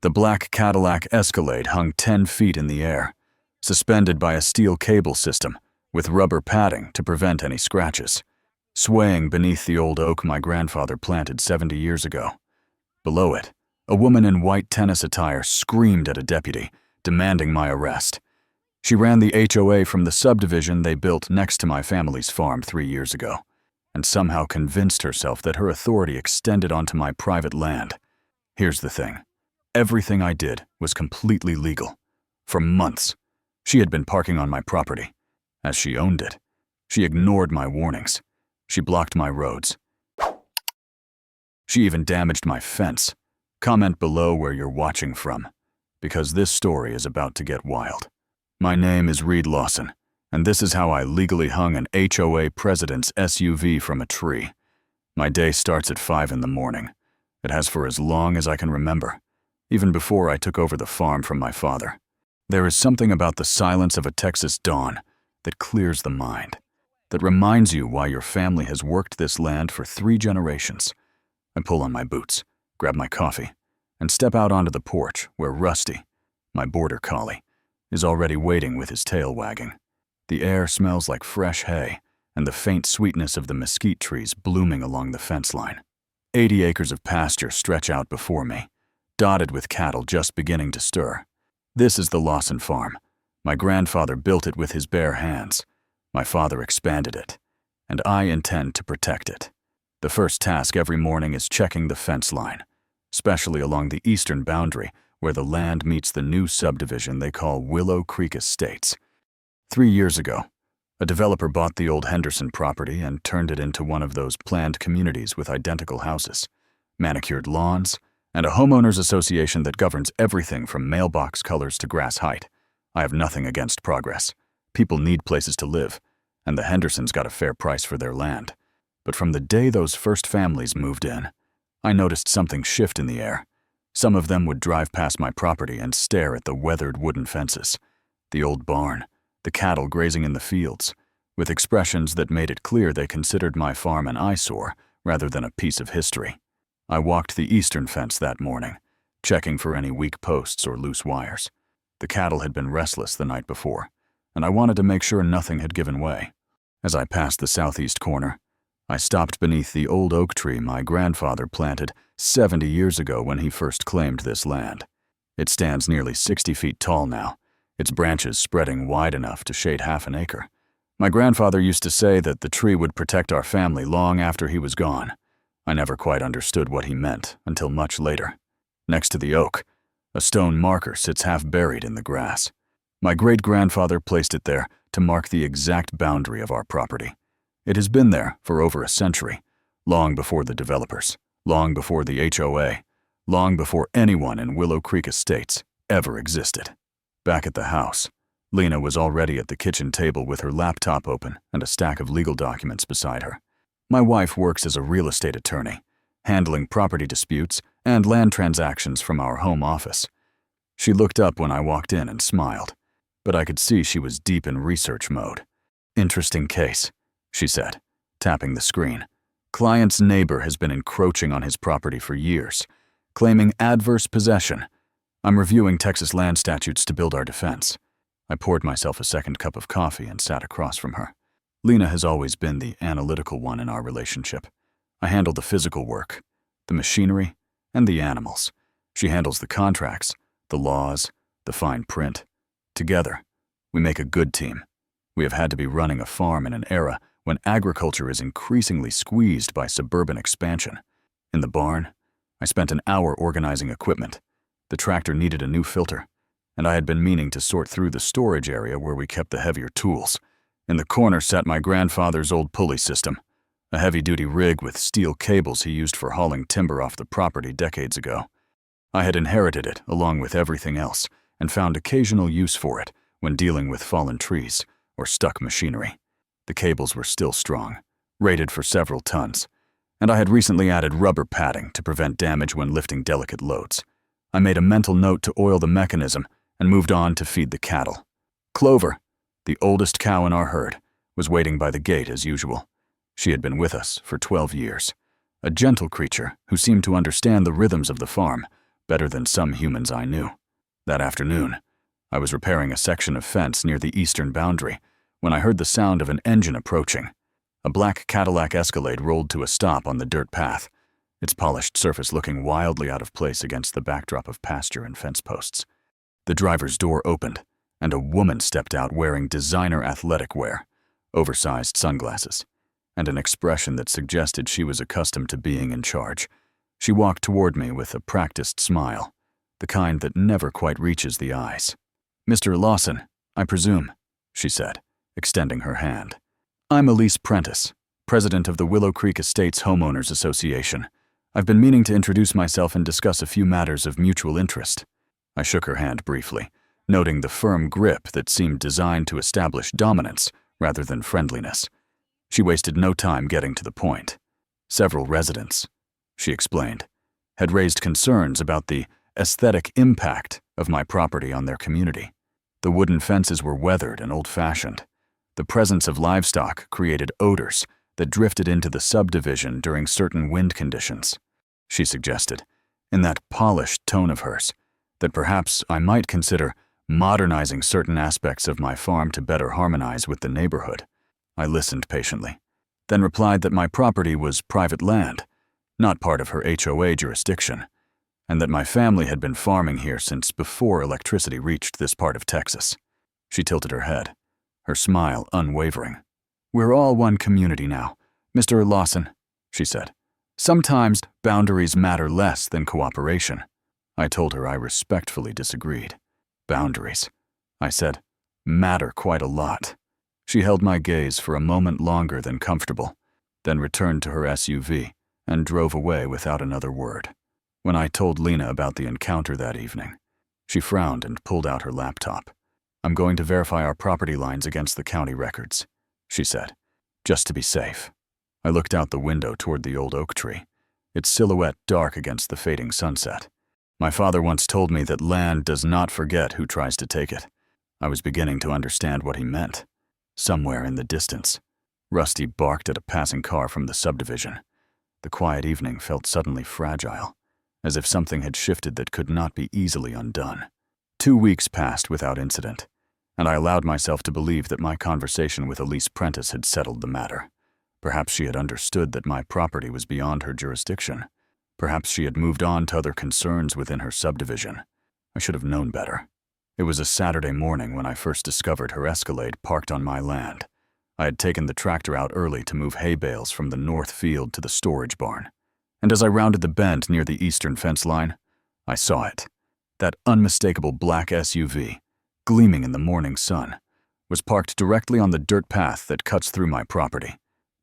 The black Cadillac Escalade hung 10 feet in the air, suspended by a steel cable system with rubber padding to prevent any scratches, swaying beneath the old oak my grandfather planted 70 years ago. Below it, a woman in white tennis attire screamed at a deputy, demanding my arrest. She ran the HOA from the subdivision they built next to my family's farm 3 years ago, and somehow convinced herself that her authority extended onto my private land. Here's the thing. Everything I did was completely legal. For months, she had been parking on my property, as she owned it. She ignored my warnings. She blocked my roads. She even damaged my fence. Comment below where you're watching from, because this story is about to get wild. My name is Reed Lawson, and this is how I legally hung an HOA president's SUV from a tree. My day starts at 5 in the morning. It has for as long as I can remember, even before I took over the farm from my father. There is something about the silence of a Texas dawn that clears the mind, that reminds you why your family has worked this land for 3 generations. I pull on my boots, grab my coffee, and step out onto the porch where Rusty, my border collie, is already waiting with his tail wagging. The air smells like fresh hay and the faint sweetness of the mesquite trees blooming along the fence line. 80 acres of pasture stretch out before me, dotted with cattle just beginning to stir. This is the Lawson farm. My grandfather built it with his bare hands. My father expanded it, and I intend to protect it. The first task every morning is checking the fence line, especially along the eastern boundary where the land meets the new subdivision they call Willow Creek Estates. 3 years ago, a developer bought the old Henderson property and turned it into one of those planned communities with identical houses, manicured lawns, and a homeowners association that governs everything from mailbox colors to grass height. I have nothing against progress. People need places to live, and the Hendersons got a fair price for their land. But from the day those first families moved in, I noticed something shift in the air. Some of them would drive past my property and stare at the weathered wooden fences, the old barn, the cattle grazing in the fields, with expressions that made it clear they considered my farm an eyesore rather than a piece of history. I walked the eastern fence that morning, checking for any weak posts or loose wires. The cattle had been restless the night before, and I wanted to make sure nothing had given way. As I passed the southeast corner, I stopped beneath the old oak tree my grandfather planted 70 years ago when he first claimed this land. It stands nearly 60 feet tall now, its branches spreading wide enough to shade half an acre. My grandfather used to say that the tree would protect our family long after he was gone. I never quite understood what he meant until much later. Next to the oak, a stone marker sits half buried in the grass. My great-grandfather placed it there to mark the exact boundary of our property. It has been there for over a century, long before the developers, long before the HOA, long before anyone in Willow Creek Estates ever existed. Back at the house, Lena was already at the kitchen table with her laptop open and a stack of legal documents beside her. My wife works as a real estate attorney, handling property disputes and land transactions from our home office. She looked up when I walked in and smiled, but I could see she was deep in research mode. "Interesting case," she said, tapping the screen. "Client's neighbor has been encroaching on his property for years, claiming adverse possession. I'm reviewing Texas land statutes to build our defense." I poured myself a second cup of coffee and sat across from her. Lena has always been the analytical one in our relationship. I handle the physical work, the machinery, and the animals. She handles the contracts, the laws, the fine print. Together, we make a good team. We have had to be running a farm in an era when agriculture is increasingly squeezed by suburban expansion. In the barn, I spent an hour organizing equipment. The tractor needed a new filter, and I had been meaning to sort through the storage area where we kept the heavier tools. In the corner sat my grandfather's old pulley system, a heavy-duty rig with steel cables he used for hauling timber off the property decades ago. I had inherited it along with everything else and found occasional use for it when dealing with fallen trees or stuck machinery. The cables were still strong, rated for several tons, and I had recently added rubber padding to prevent damage when lifting delicate loads. I made a mental note to oil the mechanism and moved on to feed the cattle. Clover, the oldest cow in our herd, was waiting by the gate as usual. She had been with us for 12 years. A gentle creature who seemed to understand the rhythms of the farm better than some humans I knew. That afternoon, I was repairing a section of fence near the eastern boundary when I heard the sound of an engine approaching. A black Cadillac Escalade rolled to a stop on the dirt path, its polished surface looking wildly out of place against the backdrop of pasture and fence posts. The driver's door opened, and a woman stepped out wearing designer athletic wear, oversized sunglasses, and an expression that suggested she was accustomed to being in charge. She walked toward me with a practiced smile, the kind that never quite reaches the eyes. "Mr. Lawson, I presume," she said, extending her hand. "I'm Elise Prentice, president of the Willow Creek Estates Homeowners Association. I've been meaning to introduce myself and discuss a few matters of mutual interest." I shook her hand briefly, noting the firm grip that seemed designed to establish dominance rather than friendliness. She wasted no time getting to the point. Several residents, she explained, had raised concerns about the aesthetic impact of my property on their community. The wooden fences were weathered and old-fashioned. The presence of livestock created odors that drifted into the subdivision during certain wind conditions. She suggested, in that polished tone of hers, that perhaps I might consider modernizing certain aspects of my farm to better harmonize with the neighborhood. I listened patiently, then replied that my property was private land, not part of her HOA jurisdiction, and that my family had been farming here since before electricity reached this part of Texas. She tilted her head, her smile unwavering. "We're all one community now, Mr. Lawson," she said. "Sometimes boundaries matter less than cooperation." I told her I respectfully disagreed. "Boundaries," I said, "matter quite a lot." She held my gaze for a moment longer than comfortable, then returned to her SUV and drove away without another word. When I told Lena about the encounter that evening, she frowned and pulled out her laptop. "I'm going to verify our property lines against the county records," she said, "just to be safe." I looked out the window toward the old oak tree, its silhouette dark against the fading sunset. My father once told me that land does not forget who tries to take it. I was beginning to understand what he meant. Somewhere in the distance, Rusty barked at a passing car from the subdivision. The quiet evening felt suddenly fragile, as if something had shifted that could not be easily undone. 2 weeks passed without incident, and I allowed myself to believe that my conversation with Elise Prentice had settled the matter. Perhaps she had understood that my property was beyond her jurisdiction. Perhaps she had moved on to other concerns within her subdivision. I should have known better. It was a Saturday morning when I first discovered her Escalade parked on my land. I had taken the tractor out early to move hay bales from the north field to the storage barn. And as I rounded the bend near the eastern fence line, I saw it. That unmistakable black SUV, gleaming in the morning sun, was parked directly on the dirt path that cuts through my property.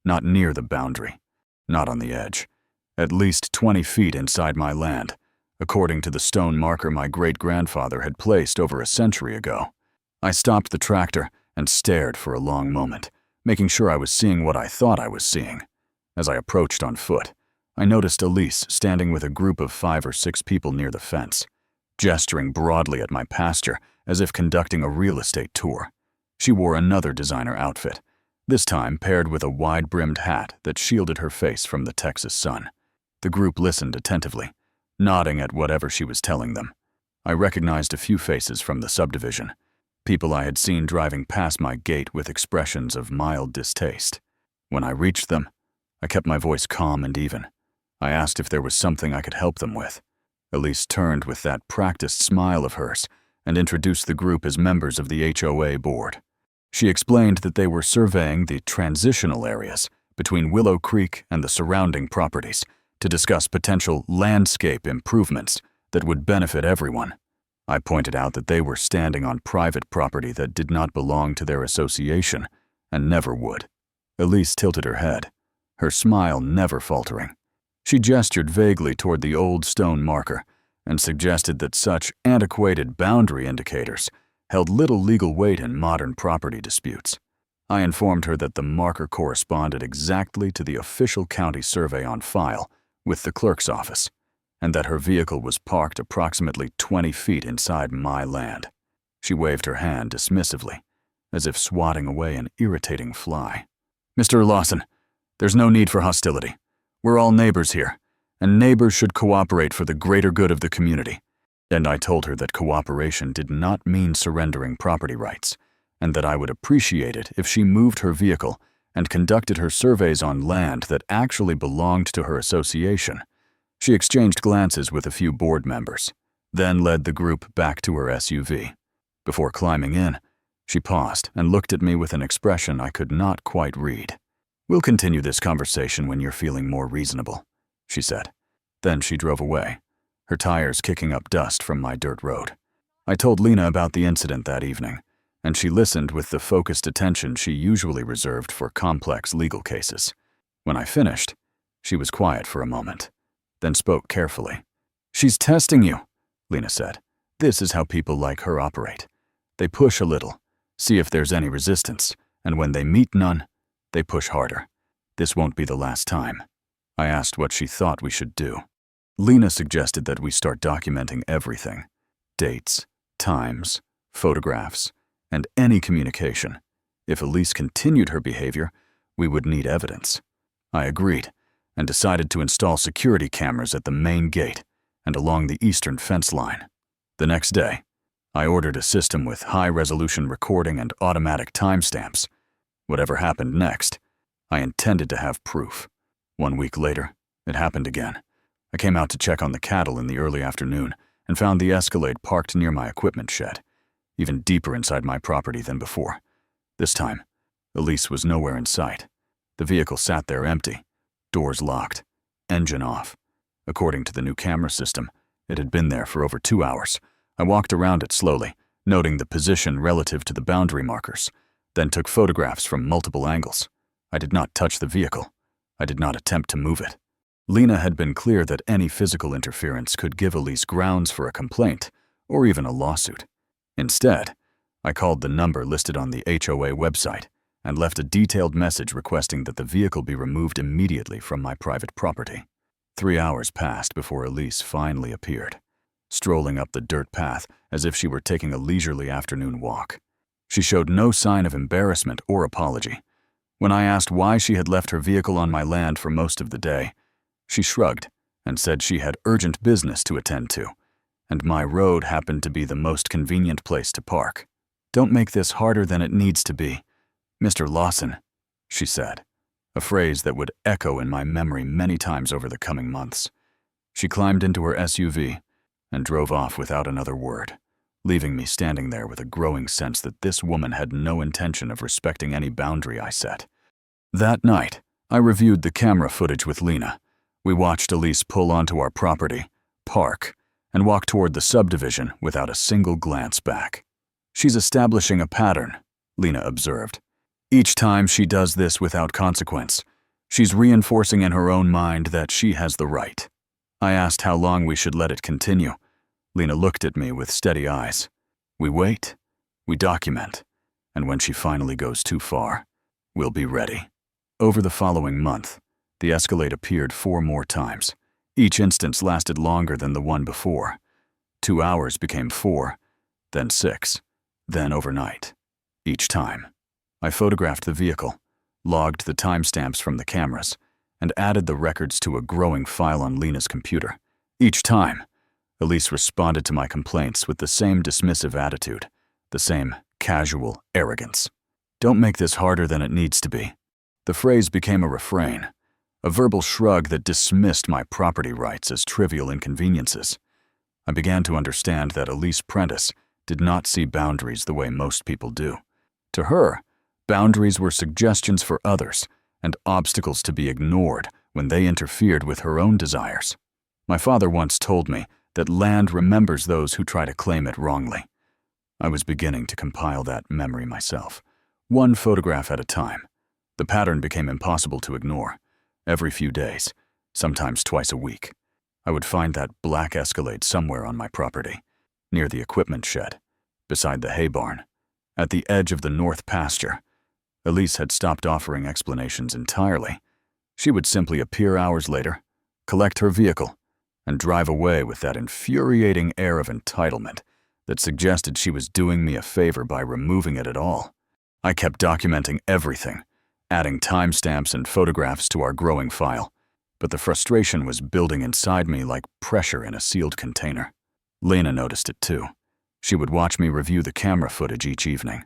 Not near the boundary, not on the edge. At least 20 feet inside my land, according to the stone marker my great-grandfather had placed over a century ago. I stopped the tractor and stared for a long moment, making sure I was seeing what I thought I was seeing. As I approached on foot, I noticed Elise standing with a group of 5 or 6 people near the fence, gesturing broadly at my pasture as if conducting a real estate tour. She wore another designer outfit, this time paired with a wide-brimmed hat that shielded her face from the Texas sun. The group listened attentively, nodding at whatever she was telling them. I recognized a few faces from the subdivision, people I had seen driving past my gate with expressions of mild distaste. When I reached them, I kept my voice calm and even. I asked if there was something I could help them with. Elise turned with that practiced smile of hers and introduced the group as members of the HOA board. She explained that they were surveying the transitional areas between Willow Creek and the surrounding properties to discuss potential landscape improvements that would benefit everyone. I pointed out that they were standing on private property that did not belong to their association and never would. Elise tilted her head, her smile never faltering. She gestured vaguely toward the old stone marker and suggested that such antiquated boundary indicators held little legal weight in modern property disputes. I informed her that the marker corresponded exactly to the official county survey on file with the clerk's office, and that her vehicle was parked approximately 20 feet inside my land. She waved her hand dismissively, as if swatting away an irritating fly. "Mr. Lawson, there's no need for hostility. We're all neighbors here, and neighbors should cooperate for the greater good of the community. And I told her that cooperation did not mean surrendering property rights, and that I would appreciate it if she moved her vehicle and conducted her surveys on land that actually belonged to her association. She exchanged glances with a few board members, then led the group back to her SUV. Before climbing in, she paused and looked at me with an expression I could not quite read. "We'll continue this conversation when you're feeling more reasonable," she said. Then she drove away, her tires kicking up dust from my dirt road. I told Lena about the incident that evening, and she listened with the focused attention she usually reserved for complex legal cases. When I finished, she was quiet for a moment, then spoke carefully. "She's testing you," Lena said. "This is how people like her operate. They push a little, see if there's any resistance, and when they meet none, they push harder. This won't be the last time." I asked what she thought we should do. Lena suggested that we start documenting everything: dates, times, photographs, and any communication. If Elise continued her behavior, we would need evidence. I agreed, and decided to install security cameras at the main gate and along the eastern fence line. The next day, I ordered a system with high-resolution recording and automatic timestamps. Whatever happened next, I intended to have proof. 1 week later, it happened again. I came out to check on the cattle in the early afternoon and found the Escalade parked near my equipment shed, even deeper inside my property than before. This time, Elise was nowhere in sight. The vehicle sat there empty, doors locked, engine off. According to the new camera system, it had been there for over 2 hours. I walked around it slowly, noting the position relative to the boundary markers, then took photographs from multiple angles. I did not touch the vehicle. I did not attempt to move it. Lena had been clear that any physical interference could give Elise grounds for a complaint or even a lawsuit. Instead, I called the number listed on the HOA website and left a detailed message requesting that the vehicle be removed immediately from my private property. 3 hours passed before Elise finally appeared, strolling up the dirt path as if she were taking a leisurely afternoon walk. She showed no sign of embarrassment or apology. When I asked why she had left her vehicle on my land for most of the day, she shrugged and said she had urgent business to attend to, and my road happened to be the most convenient place to park. "Don't make this harder than it needs to be, Mr. Lawson," she said, a phrase that would echo in my memory many times over the coming months. She climbed into her SUV and drove off without another word, leaving me standing there with a growing sense that this woman had no intention of respecting any boundary I set. That night, I reviewed the camera footage with Lena. We watched Elise pull onto our property, park, and walk toward the subdivision without a single glance back. "She's establishing a pattern," Lena observed. "Each time she does this without consequence, she's reinforcing in her own mind that she has the right." I asked how long we should let it continue. Lena looked at me with steady eyes. "We wait, we document, and when she finally goes too far, we'll be ready." Over the following month, the Escalade appeared 4 more times. Each instance lasted longer than the one before. 2 hours became 4, then 6, then overnight. Each time, I photographed the vehicle, logged the timestamps from the cameras, and added the records to a growing file on Lena's computer. Each time, Elise responded to my complaints with the same dismissive attitude, the same casual arrogance. "Don't make this harder than it needs to be." The phrase became a refrain, a verbal shrug that dismissed my property rights as trivial inconveniences. I began to understand that Elise Prentice did not see boundaries the way most people do. To her, boundaries were suggestions for others and obstacles to be ignored when they interfered with her own desires. My father once told me that land remembers those who try to claim it wrongly. I was beginning to compile that memory myself, one photograph at a time. The pattern became impossible to ignore. Every few days, sometimes twice a week, I would find that black Escalade somewhere on my property, near the equipment shed, beside the hay barn, at the edge of the north pasture. Elise had stopped offering explanations entirely. She would simply appear hours later, collect her vehicle, and drive away with that infuriating air of entitlement that suggested she was doing me a favor by removing it at all. I kept documenting everything, adding timestamps and photographs to our growing file. but the frustration was building inside me like pressure in a sealed container. Lena noticed it too. She would watch me review the camera footage each evening,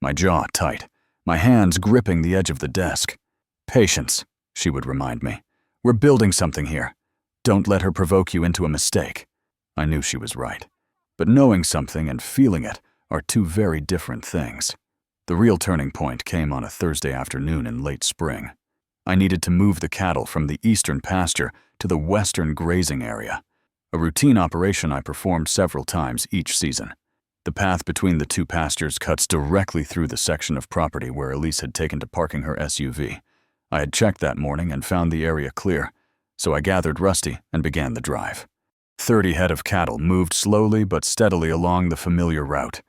my jaw tight, my hands gripping the edge of the desk. "Patience," she would remind me. "We're building something here. Don't let her provoke you into a mistake." I knew she was right. But knowing something and feeling it are two very different things. The real turning point came on a Thursday afternoon in late spring. I needed to move the cattle from the eastern pasture to the western grazing area, a routine operation I performed several times each season. The path between the two pastures cuts directly through the section of property where Elise had taken to parking her SUV. I had checked that morning and found the area clear, so I gathered Rusty and began the drive. 30 head of cattle moved slowly but steadily along the familiar route,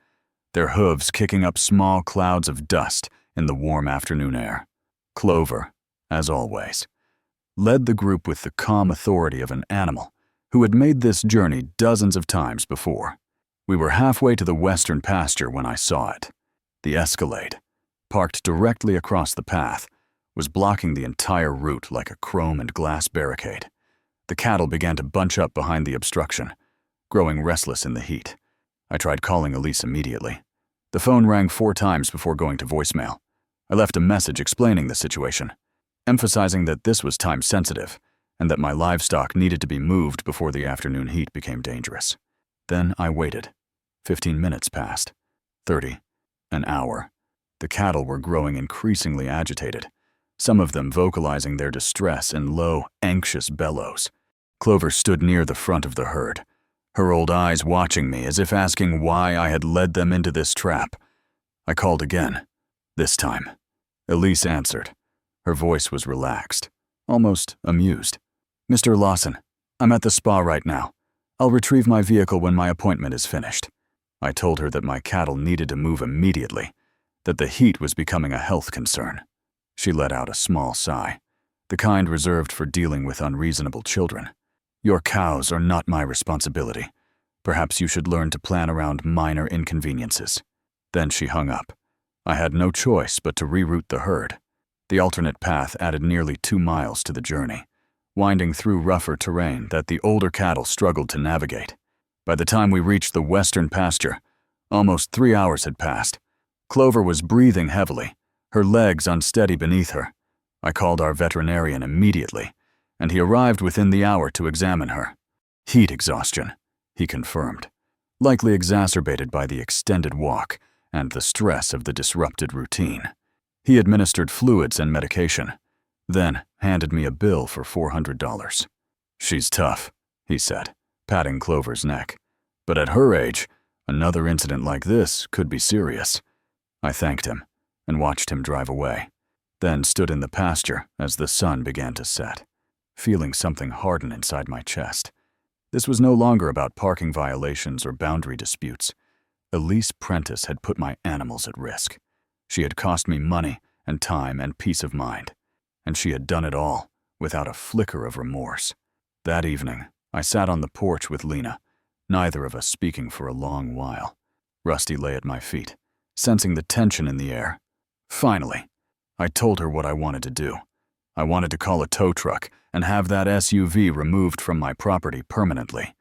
their hooves kicking up small clouds of dust in the warm afternoon air. Clover, as always, led the group with the calm authority of an animal who had made this journey dozens of times before. We were halfway to the western pasture when I saw it. The Escalade, parked directly across the path, was blocking the entire route like a chrome and glass barricade. The cattle began to bunch up behind the obstruction, growing restless in the heat. I tried calling Elise immediately. The phone rang 4 times before going to voicemail. I left a message explaining the situation, emphasizing that this was time-sensitive and that my livestock needed to be moved before the afternoon heat became dangerous. Then I waited. 15 minutes passed. 30. An hour. The cattle were growing increasingly agitated, some of them vocalizing their distress in low, anxious bellows. Clover stood near the front of the herd, her old eyes watching me as if asking why I had led them into this trap. I called again. This time, Elise answered. Her voice was relaxed, almost amused. "Mr. Lawson, I'm at the spa right now. I'll retrieve my vehicle when my appointment is finished." I told her that my cattle needed to move immediately, that the heat was becoming a health concern. She let out a small sigh, the kind reserved for dealing with unreasonable children. "Your cows are not my responsibility. Perhaps you should learn to plan around minor inconveniences." Then she hung up. I had no choice but to reroute the herd. The alternate path added nearly 2 miles to the journey, winding through rougher terrain that the older cattle struggled to navigate. By the time we reached the western pasture, almost 3 hours had passed. Clover was breathing heavily, her legs unsteady beneath her. I called our veterinarian immediately, and he arrived within the hour to examine her. "Heat exhaustion," he confirmed, likely exacerbated by the extended walk and the stress of the disrupted routine. He administered fluids and medication, then handed me a bill for $400. "She's tough," he said, patting Clover's neck. "But at her age, another incident like this could be serious." I thanked him and watched him drive away, then stood in the pasture as the sun began to set, feeling something harden inside my chest. This was no longer about parking violations or boundary disputes. Elise Prentice had put my animals at risk. She had cost me money and time and peace of mind, and she had done it all without a flicker of remorse. That evening, I sat on the porch with Lena, neither of us speaking for a long while. Rusty lay at my feet, sensing the tension in the air. Finally, I told her what I wanted to do. I wanted to call a tow truck and have that SUV removed from my property permanently.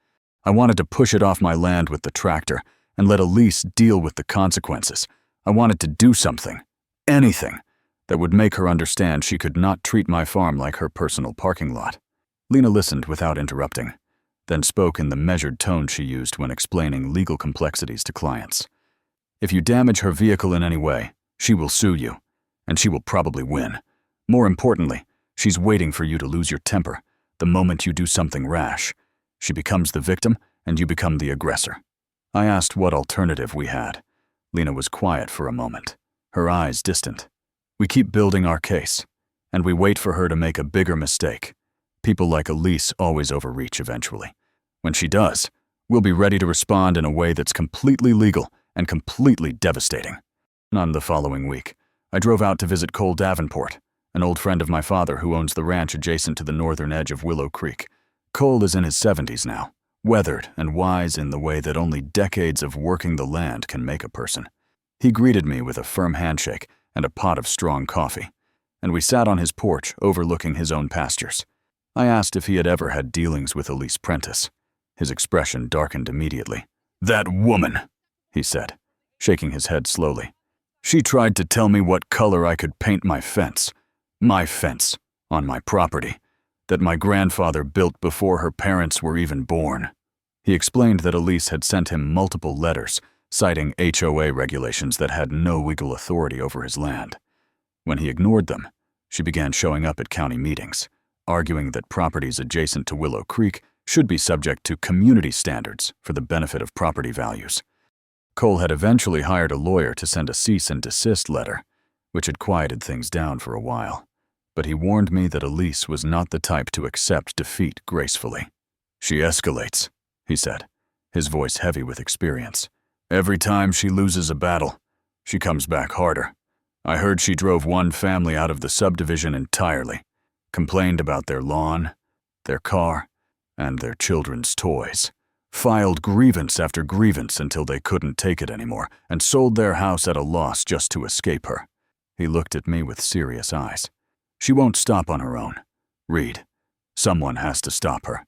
I wanted to push it off my land with the tractor and let Elise deal with the consequences. I wanted to do something, anything, that would make her understand she could not treat my farm like her personal parking lot. Lena listened without interrupting, then spoke in the measured tone she used when explaining legal complexities to clients. "If you damage her vehicle in any way, she will sue you, and she will probably win. More importantly, she's waiting for you to lose your temper the moment you do something rash. She becomes the victim, and you become the aggressor." I asked what alternative we had. Lena was quiet for a moment, her eyes distant. "We keep building our case, and we wait for her to make a bigger mistake. People like Elise always overreach eventually. When she does, we'll be ready to respond in a way that's completely legal and completely devastating." On the following week, I drove out to visit Cole Davenport, an old friend of my father who owns the ranch adjacent to the northern edge of Willow Creek. Cole is in his 70s now, weathered and wise in the way that only decades of working the land can make a person. He greeted me with a firm handshake and a pot of strong coffee, and we sat on his porch overlooking his own pastures. I asked if he had ever had dealings with Elise Prentice. His expression darkened immediately. "That woman," he said, shaking his head slowly. "She tried to tell me what color I could paint my fence, on my property, that my grandfather built before her parents were even born." He explained that Elise had sent him multiple letters citing HOA regulations that had no legal authority over his land. When he ignored them, she began showing up at county meetings, arguing that properties adjacent to Willow Creek should be subject to community standards for the benefit of property values. Cole had eventually hired a lawyer to send a cease and desist letter, which had quieted things down for a while. But he warned me that Elise was not the type to accept defeat gracefully. "She escalates," he said, his voice heavy with experience. "Every time she loses a battle, she comes back harder. I heard she drove one family out of the subdivision entirely, complained about their lawn, their car, and their children's toys, filed grievance after grievance until they couldn't take it anymore, and sold their house at a loss just to escape her." He looked at me with serious eyes. "She won't stop on her own. Reed, someone has to stop her,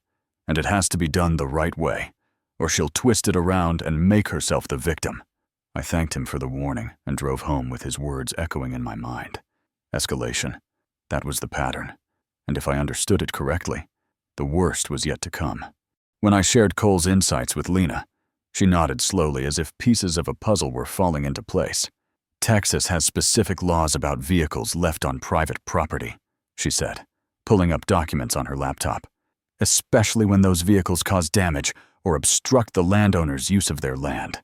and it has to be done the right way, or she'll twist it around and make herself the victim." I thanked him for the warning and drove home with his words echoing in my mind. Escalation. That was the pattern. And if I understood it correctly, the worst was yet to come. When I shared Cole's insights with Lena, she nodded slowly as if pieces of a puzzle were falling into place. "Texas has specific laws about vehicles left on private property," she said, pulling up documents on her laptop. "Especially when those vehicles cause damage or obstruct the landowner's use of their land."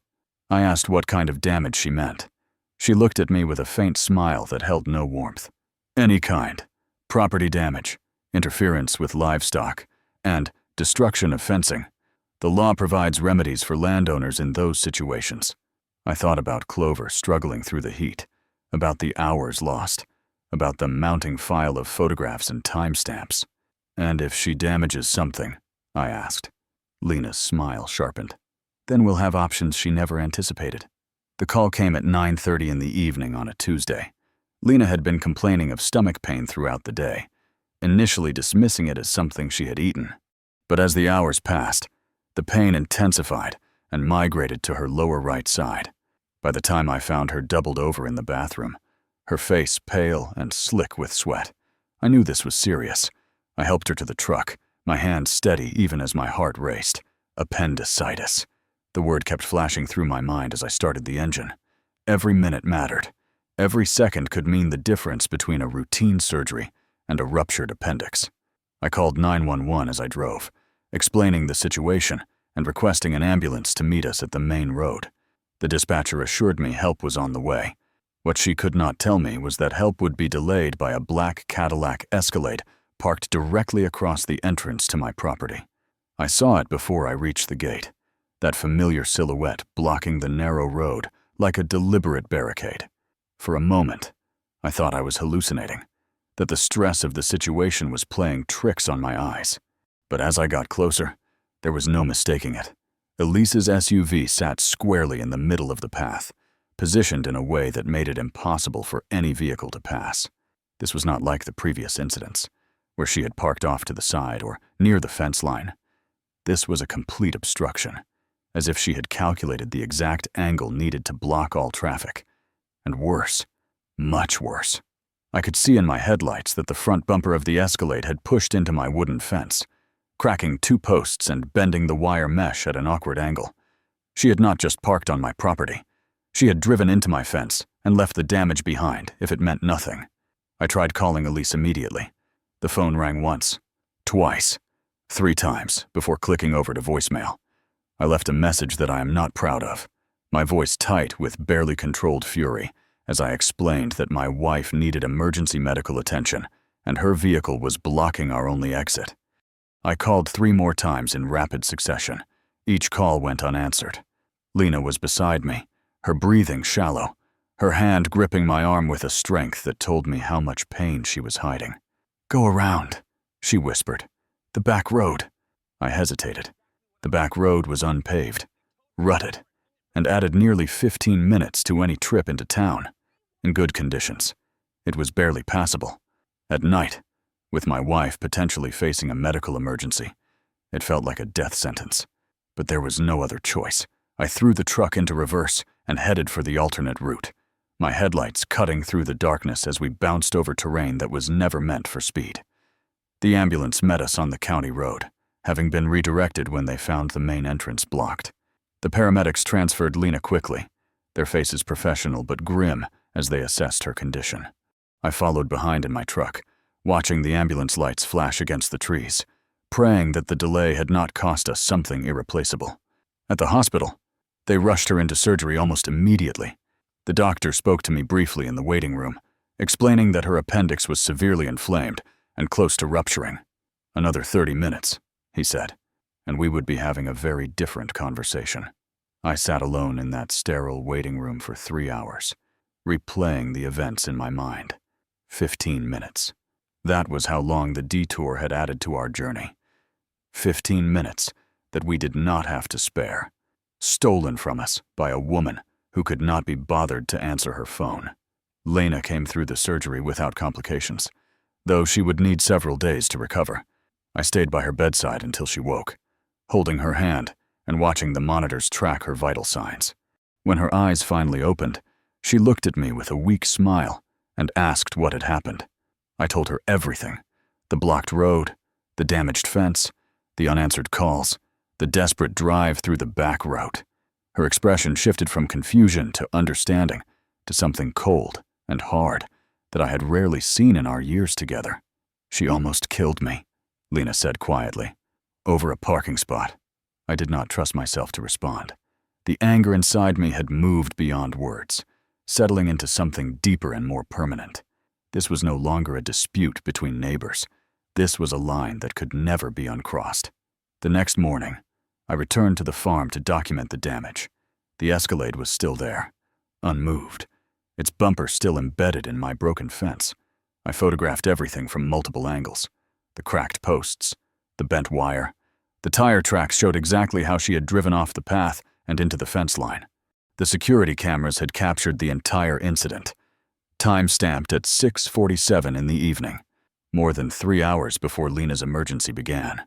I asked what kind of damage she meant. She looked at me with a faint smile that held no warmth. "Any kind. Property damage, interference with livestock, and destruction of fencing. The law provides remedies for landowners in those situations." I thought about Clover struggling through the heat, about the hours lost, about the mounting file of photographs and timestamps. "And if she damages something?" I asked. Lena's smile sharpened. "Then we'll have options she never anticipated." The call came at 9:30 in the evening on a Tuesday. Lena had been complaining of stomach pain throughout the day, initially dismissing it as something she had eaten. But as the hours passed, the pain intensified and migrated to her lower right side. By the time I found her doubled over in the bathroom, her face pale and slick with sweat, I knew this was serious. I helped her to the truck, my hand steady even as my heart raced. Appendicitis. The word kept flashing through my mind as I started the engine. Every minute mattered. Every second could mean the difference between a routine surgery and a ruptured appendix. I called 911 as I drove, explaining the situation and requesting an ambulance to meet us at the main road. The dispatcher assured me help was on the way. What she could not tell me was that help would be delayed by a black Cadillac Escalade parked directly across the entrance to my property. I saw it before I reached the gate, that familiar silhouette blocking the narrow road like a deliberate barricade. For a moment, I thought I was hallucinating, that the stress of the situation was playing tricks on my eyes. But as I got closer, there was no mistaking it. Elise's SUV sat squarely in the middle of the path, positioned in a way that made it impossible for any vehicle to pass. This was not like the previous incidents, where she had parked off to the side or near the fence line. This was a complete obstruction, as if she had calculated the exact angle needed to block all traffic. And worse, much worse, I could see in my headlights that the front bumper of the Escalade had pushed into my wooden fence, cracking 2 posts and bending the wire mesh at an awkward angle. She had not just parked on my property. She had driven into my fence and left the damage behind if it meant nothing. I tried calling Elise immediately. The phone rang once, twice, 3 times before clicking over to voicemail. I left a message that I am not proud of, my voice tight with barely controlled fury, as I explained that my wife needed emergency medical attention and her vehicle was blocking our only exit. I called 3 more times in rapid succession. Each call went unanswered. Lena was beside me, her breathing shallow, her hand gripping my arm with a strength that told me how much pain she was hiding. "Go around," she whispered. "The back road." I hesitated. The back road was unpaved, rutted, and added nearly 15 minutes to any trip into town. In good conditions, it was barely passable. At night, with my wife potentially facing a medical emergency. It felt like a death sentence. But there was no other choice. I threw the truck into reverse and headed for the alternate route, my headlights cutting through the darkness as we bounced over terrain that was never meant for speed. The ambulance met us on the county road, having been redirected when they found the main entrance blocked. The paramedics transferred Lena quickly, their faces professional but grim as they assessed her condition. I followed behind in my truck, watching the ambulance lights flash against the trees, praying that the delay had not cost us something irreplaceable. At the hospital, they rushed her into surgery almost immediately. The doctor spoke to me briefly in the waiting room, explaining that her appendix was severely inflamed and close to rupturing. Another 30 minutes, he said, and we would be having a very different conversation. I sat alone in that sterile waiting room for 3 hours, replaying the events in my mind. 15 minutes. That was how long the detour had added to our journey. 15 minutes that we did not have to spare, stolen from us by a woman who could not be bothered to answer her phone. Lena came through the surgery without complications, though she would need several days to recover. I stayed by her bedside until she woke, holding her hand and watching the monitors track her vital signs. When her eyes finally opened, she looked at me with a weak smile and asked what had happened. I told her everything: the blocked road, the damaged fence, the unanswered calls, the desperate drive through the back route. Her expression shifted from confusion to understanding to something cold and hard that I had rarely seen in our years together. She almost killed me, Lena said quietly, over a parking spot. I did not trust myself to respond. The anger inside me had moved beyond words, settling into something deeper and more permanent. This was no longer a dispute between neighbors. This was a line that could never be uncrossed. The next morning, I returned to the farm to document the damage. The Escalade was still there, unmoved, its bumper still embedded in my broken fence. I photographed everything from multiple angles: the cracked posts, the bent wire. The tire tracks showed exactly how she had driven off the path and into the fence line. The security cameras had captured the entire incident, time-stamped at 6:47 in the evening, more than 3 hours before Lena's emergency began.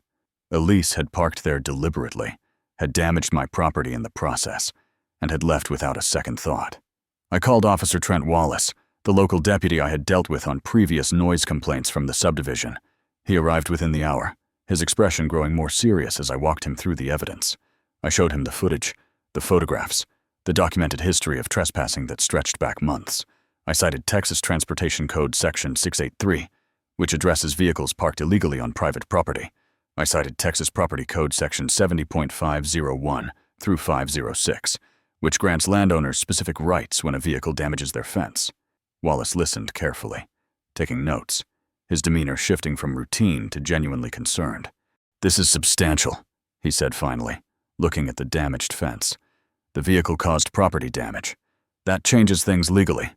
Elise had parked there deliberately, had damaged my property in the process, and had left without a second thought. I called Officer Trent Wallace, the local deputy I had dealt with on previous noise complaints from the subdivision. He arrived within the hour, his expression growing more serious as I walked him through the evidence. I showed him the footage, the photographs, the documented history of trespassing that stretched back months. I cited Texas Transportation Code Section 683, which addresses vehicles parked illegally on private property. I cited Texas Property Code Section 70.501 through 506, which grants landowners specific rights when a vehicle damages their fence. Wallace listened carefully, taking notes, his demeanor shifting from routine to genuinely concerned. "This is substantial," he said finally, looking at the damaged fence. "The vehicle caused property damage. That changes things legally."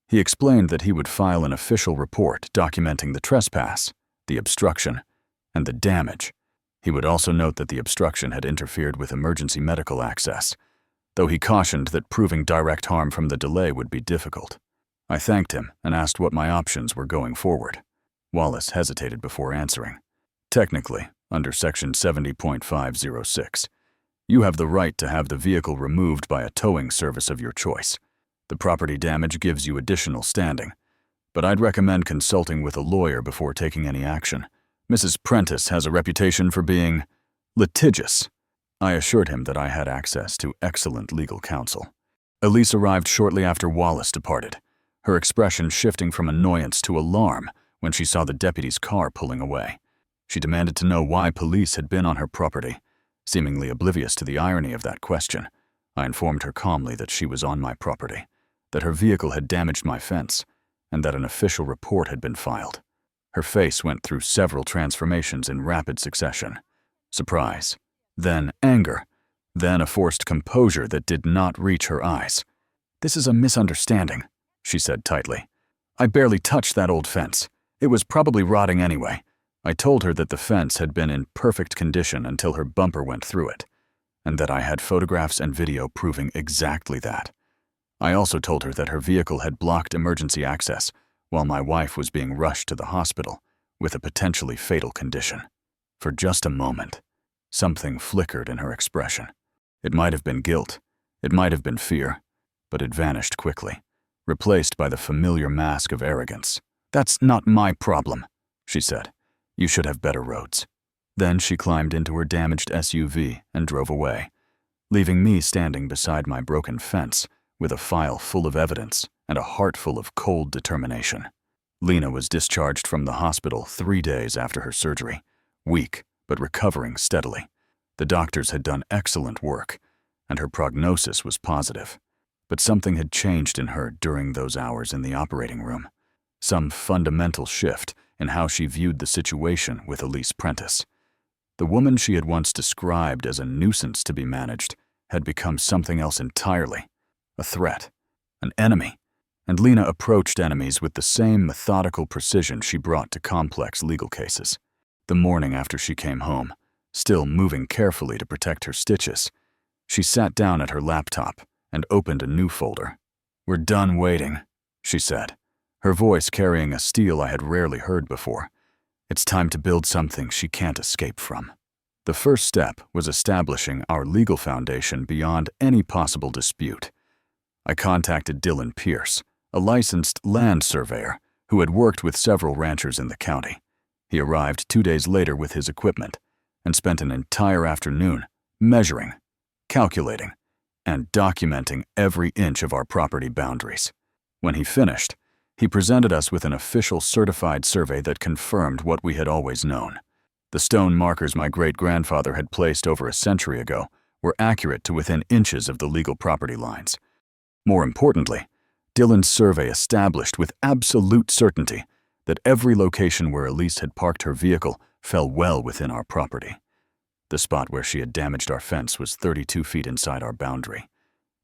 He explained that he would file an official report documenting the trespass, the obstruction, and the damage. He would also note that the obstruction had interfered with emergency medical access, though he cautioned that proving direct harm from the delay would be difficult. I thanked him and asked what my options were going forward. Wallace hesitated before answering. "Technically, under Section 70.506, you have the right to have the vehicle removed by a towing service of your choice. The property damage gives you additional standing, but I'd recommend consulting with a lawyer before taking any action. Mrs. Prentice has a reputation for being litigious." I assured him that I had access to excellent legal counsel. Elise arrived shortly after Wallace departed, her expression shifting from annoyance to alarm when she saw the deputy's car pulling away. She demanded to know why police had been on her property. Seemingly oblivious to the irony of that question, I informed her calmly that she was on my property, that her vehicle had damaged my fence, and that an official report had been filed. Her face went through several transformations in rapid succession. Surprise, then anger, then a forced composure that did not reach her eyes. "This is a misunderstanding," she said tightly. "I barely touched that old fence. It was probably rotting anyway." I told her that the fence had been in perfect condition until her bumper went through it, and that I had photographs and video proving exactly that. I also told her that her vehicle had blocked emergency access while my wife was being rushed to the hospital, with a potentially fatal condition. For just a moment, something flickered in her expression. It might have been guilt, it might have been fear, but it vanished quickly, replaced by the familiar mask of arrogance. "That's not my problem," she said. "You should have better roads." Then she climbed into her damaged SUV and drove away, leaving me standing beside my broken fence with a file full of evidence and a heart full of cold determination. Lena was discharged from the hospital 3 days after her surgery, weak but recovering steadily. The doctors had done excellent work, and her prognosis was positive. But something had changed in her during those hours in the operating room. Some fundamental shift in how she viewed the situation with Elise Prentice. The woman she had once described as a nuisance to be managed had become something else entirely, a threat, an enemy. And Lena approached enemies with the same methodical precision she brought to complex legal cases. The morning after she came home, still moving carefully to protect her stitches, she sat down at her laptop and opened a new folder. "We're done waiting," she said, her voice carrying a steel I had rarely heard before. "It's time to build something she can't escape from." The first step was establishing our legal foundation beyond any possible dispute. I contacted Dylan Pierce, a licensed land surveyor who had worked with several ranchers in the county. He arrived 2 days later with his equipment and spent an entire afternoon measuring, calculating, and documenting every inch of our property boundaries. When he finished, he presented us with an official certified survey that confirmed what we had always known. The stone markers my great-grandfather had placed over a century ago were accurate to within inches of the legal property lines. More importantly, Dylan's survey established with absolute certainty that every location where Elise had parked her vehicle fell well within our property. The spot where she had damaged our fence was 32 feet inside our boundary.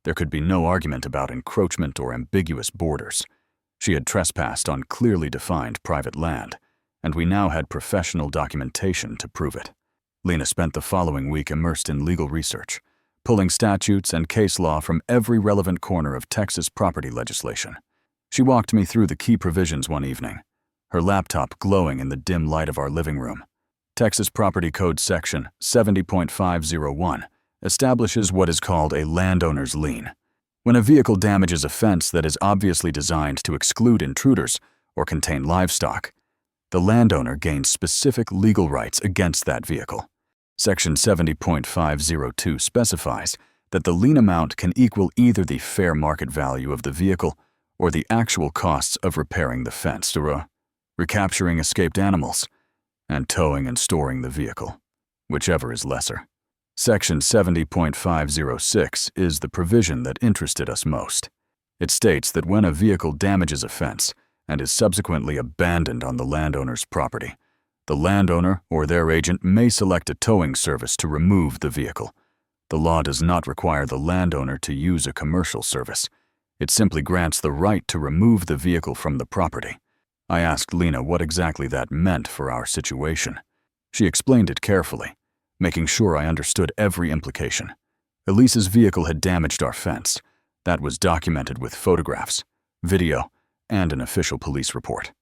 There could be no argument about encroachment or ambiguous borders. She had trespassed on clearly defined private land, and we now had professional documentation to prove it. Lena spent the following week immersed in legal research, pulling statutes and case law from every relevant corner of Texas property legislation. She walked me through the key provisions one evening, her laptop glowing in the dim light of our living room. Texas Property Code Section 70.501 establishes what is called a landowner's lien. When a vehicle damages a fence that is obviously designed to exclude intruders or contain livestock, the landowner gains specific legal rights against that vehicle. Section 70.502 specifies that the lien amount can equal either the fair market value of the vehicle or the actual costs of repairing the fence, recapturing escaped animals, and towing and storing the vehicle, whichever is lesser. Section 70.506 is the provision that interested us most. It states that when a vehicle damages a fence and is subsequently abandoned on the landowner's property, the landowner or their agent may select a towing service to remove the vehicle. The law does not require the landowner to use a commercial service. It simply grants the right to remove the vehicle from the property. I asked Lena what exactly that meant for our situation. She explained it carefully, making sure I understood every implication. Elise's vehicle had damaged our fence. That was documented with photographs, video, and an official police report.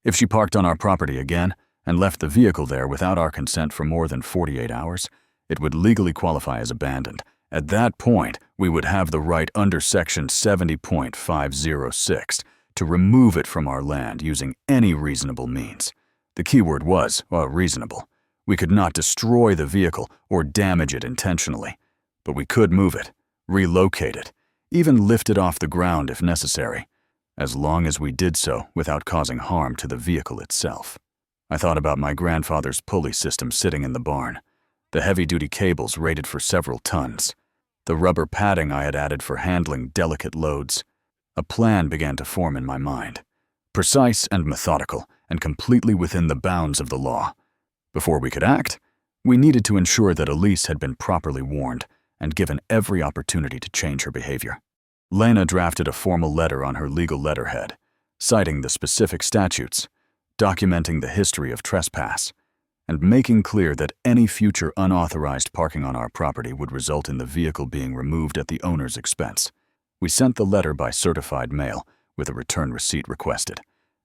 If she parked on our property again and left the vehicle there without our consent for more than 48 hours, it would legally qualify as abandoned. At that point, we would have the right under Section 70.506 to remove it from our land using any reasonable means. The keyword was, reasonable. We could not destroy the vehicle or damage it intentionally, but we could move it, relocate it, even lift it off the ground if necessary, as long as we did so without causing harm to the vehicle itself. I thought about my grandfather's pulley system sitting in the barn, the heavy-duty cables rated for several tons, the rubber padding I had added for handling delicate loads. A plan began to form in my mind, precise and methodical, and completely within the bounds of the law. Before we could act, we needed to ensure that Elise had been properly warned and given every opportunity to change her behavior. Lena drafted a formal letter on her legal letterhead, citing the specific statutes, documenting the history of trespass, and making clear that any future unauthorized parking on our property would result in the vehicle being removed at the owner's expense. We sent the letter by certified mail with a return receipt requested,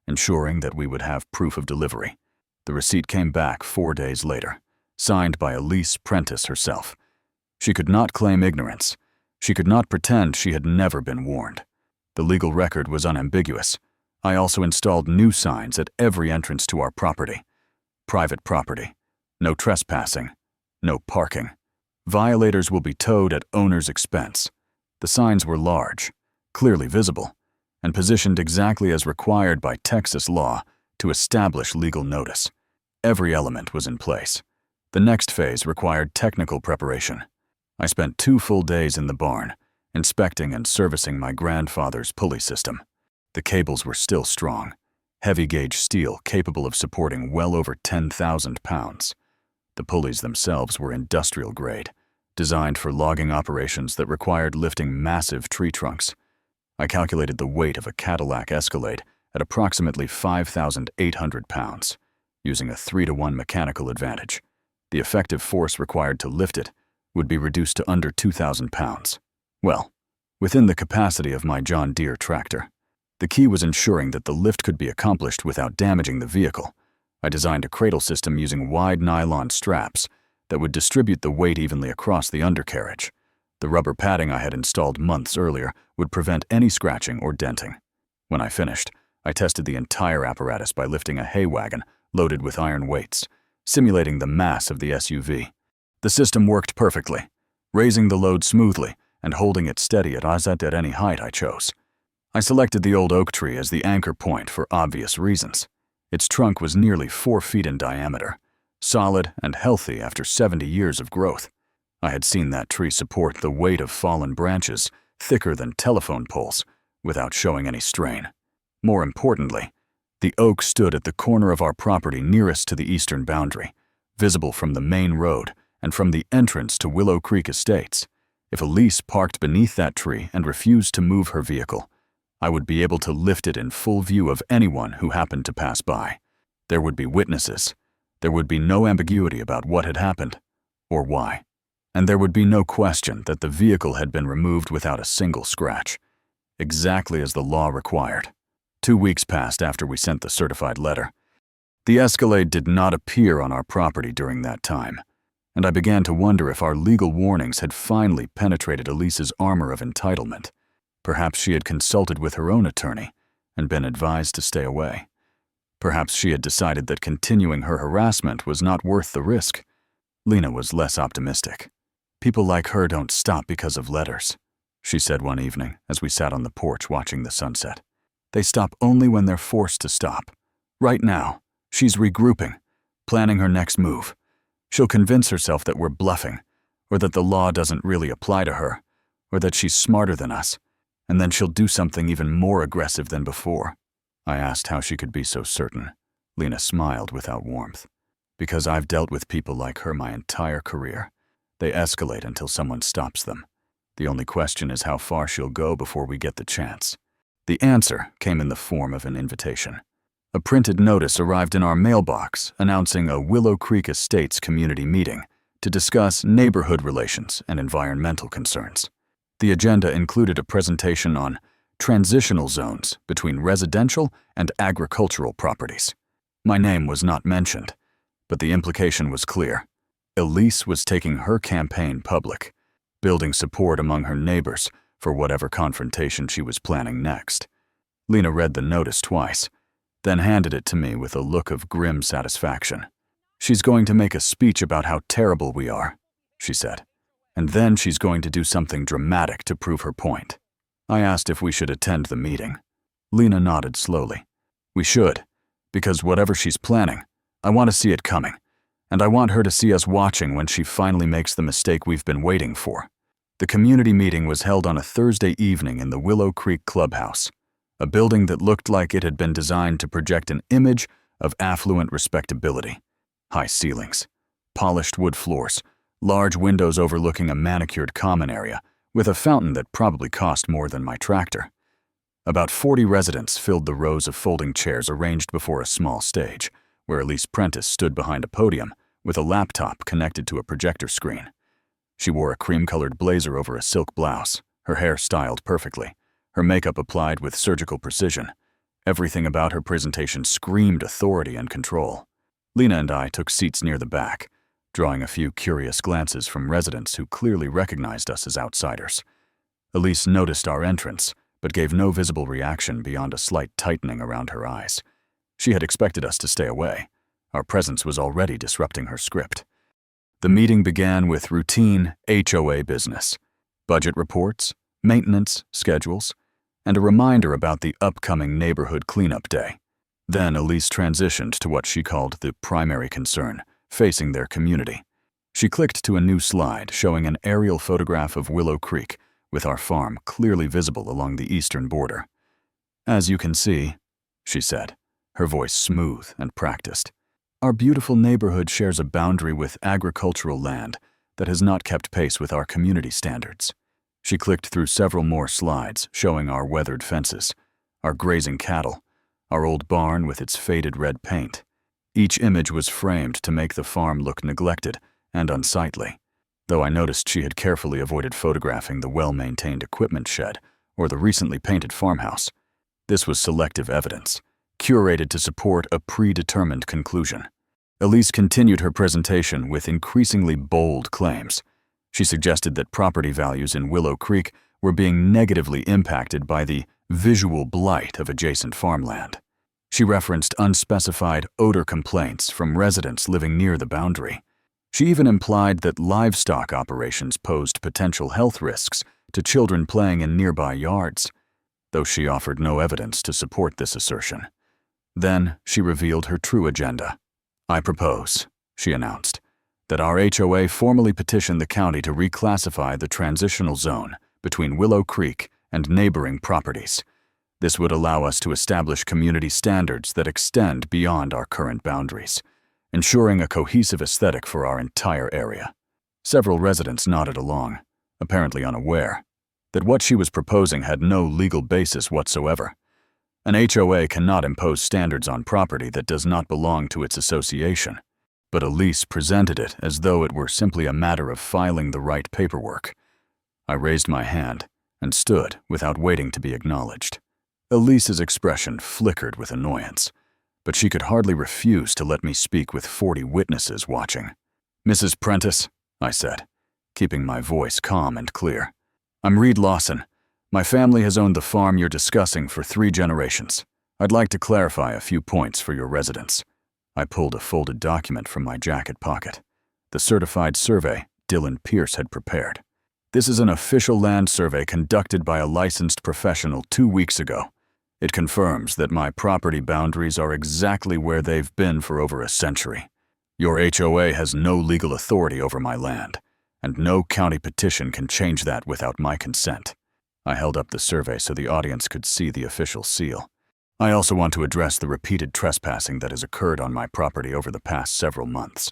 ensuring that we would have proof of delivery. The receipt came back 4 days later, signed by Elise Prentice herself. She could not claim ignorance. She could not pretend she had never been warned. The legal record was unambiguous. I also installed new signs at every entrance to our property. Private property. No trespassing. No parking. Violators will be towed at owner's expense. The signs were large, clearly visible, and positioned exactly as required by Texas law to establish legal notice. Every element was in place. The next phase required technical preparation. I spent 2 full days in the barn, inspecting and servicing my grandfather's pulley system. The cables were still strong, heavy-gauge steel capable of supporting well over 10,000 pounds. The pulleys themselves were industrial grade, designed for logging operations that required lifting massive tree trunks. I calculated the weight of a Cadillac Escalade at approximately 5,800 pounds, using a 3-to-1 mechanical advantage. The effective force required to lift it would be reduced to under 2,000 pounds. Well, within the capacity of my John Deere tractor. The key was ensuring that the lift could be accomplished without damaging the vehicle. I designed a cradle system using wide nylon straps that would distribute the weight evenly across the undercarriage. The rubber padding I had installed months earlier would prevent any scratching or denting. When I finished, I tested the entire apparatus by lifting a hay wagon loaded with iron weights, simulating the mass of the SUV. The system worked perfectly, raising the load smoothly and holding it steady at any height I chose. I selected the old oak tree as the anchor point for obvious reasons. Its trunk was nearly 4 feet in diameter, solid and healthy after 70 years of growth. I had seen that tree support the weight of fallen branches thicker than telephone poles without showing any strain. More importantly, the oak stood at the corner of our property nearest to the eastern boundary, visible from the main road and from the entrance to Willow Creek Estates. If Elise parked beneath that tree and refused to move her vehicle, I would be able to lift it in full view of anyone who happened to pass by. There would be witnesses. There would be no ambiguity about what had happened or why. And there would be no question that the vehicle had been removed without a single scratch, exactly as the law required. 2 weeks passed after we sent the certified letter. The Escalade did not appear on our property during that time, and I began to wonder if our legal warnings had finally penetrated Elise's armor of entitlement. Perhaps she had consulted with her own attorney and been advised to stay away. Perhaps she had decided that continuing her harassment was not worth the risk. Lena was less optimistic. "People like her don't stop because of letters," she said one evening as we sat on the porch watching the sunset. "They stop only when they're forced to stop. Right now, she's regrouping, planning her next move. She'll convince herself that we're bluffing, or that the law doesn't really apply to her, or that she's smarter than us, and then she'll do something even more aggressive than before." I asked how she could be so certain. Lena smiled without warmth. "Because I've dealt with people like her my entire career. They escalate until someone stops them. The only question is how far she'll go before we get the chance." The answer came in the form of an invitation. A printed notice arrived in our mailbox announcing a Willow Creek Estates community meeting to discuss neighborhood relations and environmental concerns. The agenda included a presentation on transitional zones between residential and agricultural properties. My name was not mentioned, but the implication was clear. Elise was taking her campaign public, building support among her neighbors for whatever confrontation she was planning next. Lena read the notice twice, then handed it to me with a look of grim satisfaction. "She's going to make a speech about how terrible we are," she said, "and then she's going to do something dramatic to prove her point." I asked if we should attend the meeting. Lena nodded slowly. "We should, because whatever she's planning, I want to see it coming, and I want her to see us watching when she finally makes the mistake we've been waiting for." The community meeting was held on a Thursday evening in the Willow Creek Clubhouse, a building that looked like it had been designed to project an image of affluent respectability. High ceilings, polished wood floors, large windows overlooking a manicured common area, with a fountain that probably cost more than my tractor. About 40 residents filled the rows of folding chairs arranged before a small stage, where Elise Prentice stood behind a podium with a laptop connected to a projector screen. She wore a cream-colored blazer over a silk blouse, her hair styled perfectly, her makeup applied with surgical precision. Everything about her presentation screamed authority and control. Lena and I took seats near the back, drawing a few curious glances from residents who clearly recognized us as outsiders. Elise noticed our entrance, but gave no visible reaction beyond a slight tightening around her eyes. She had expected us to stay away. Our presence was already disrupting her script. The meeting began with routine HOA business, budget reports, maintenance schedules, and a reminder about the upcoming neighborhood cleanup day. Then Elise transitioned to what she called the primary concern, facing their community. She clicked to a new slide showing an aerial photograph of Willow Creek, with our farm clearly visible along the eastern border. "As you can see," she said, her voice smooth and practiced, "our beautiful neighborhood shares a boundary with agricultural land that has not kept pace with our community standards." She clicked through several more slides showing our weathered fences, our grazing cattle, our old barn with its faded red paint. Each image was framed to make the farm look neglected and unsightly, though I noticed she had carefully avoided photographing the well-maintained equipment shed or the recently painted farmhouse. This was selective evidence, curated to support a predetermined conclusion. Elise continued her presentation with increasingly bold claims. She suggested that property values in Willow Creek were being negatively impacted by the visual blight of adjacent farmland. She referenced unspecified odor complaints from residents living near the boundary. She even implied that livestock operations posed potential health risks to children playing in nearby yards, though she offered no evidence to support this assertion. Then she revealed her true agenda. "I propose," she announced, "that our HOA formally petition the county to reclassify the transitional zone between Willow Creek and neighboring properties. This would allow us to establish community standards that extend beyond our current boundaries, ensuring a cohesive aesthetic for our entire area." Several residents nodded along, apparently unaware that what she was proposing had no legal basis whatsoever. An HOA cannot impose standards on property that does not belong to its association, but Elise presented it as though it were simply a matter of filing the right paperwork. I raised my hand and stood without waiting to be acknowledged. Elise's expression flickered with annoyance, but she could hardly refuse to let me speak with 40 witnesses watching. "Mrs. Prentice," I said, keeping my voice calm and clear, "I'm Reed Lawson. My family has owned the farm you're discussing for 3 generations. I'd like to clarify a few points for your residents." I pulled a folded document from my jacket pocket, the certified survey Dylan Pierce had prepared. "This is an official land survey conducted by a licensed professional 2 weeks ago. It confirms that my property boundaries are exactly where they've been for over a century. Your HOA has no legal authority over my land, and no county petition can change that without my consent." I held up the survey so the audience could see the official seal. "I also want to address the repeated trespassing that has occurred on my property over the past several months.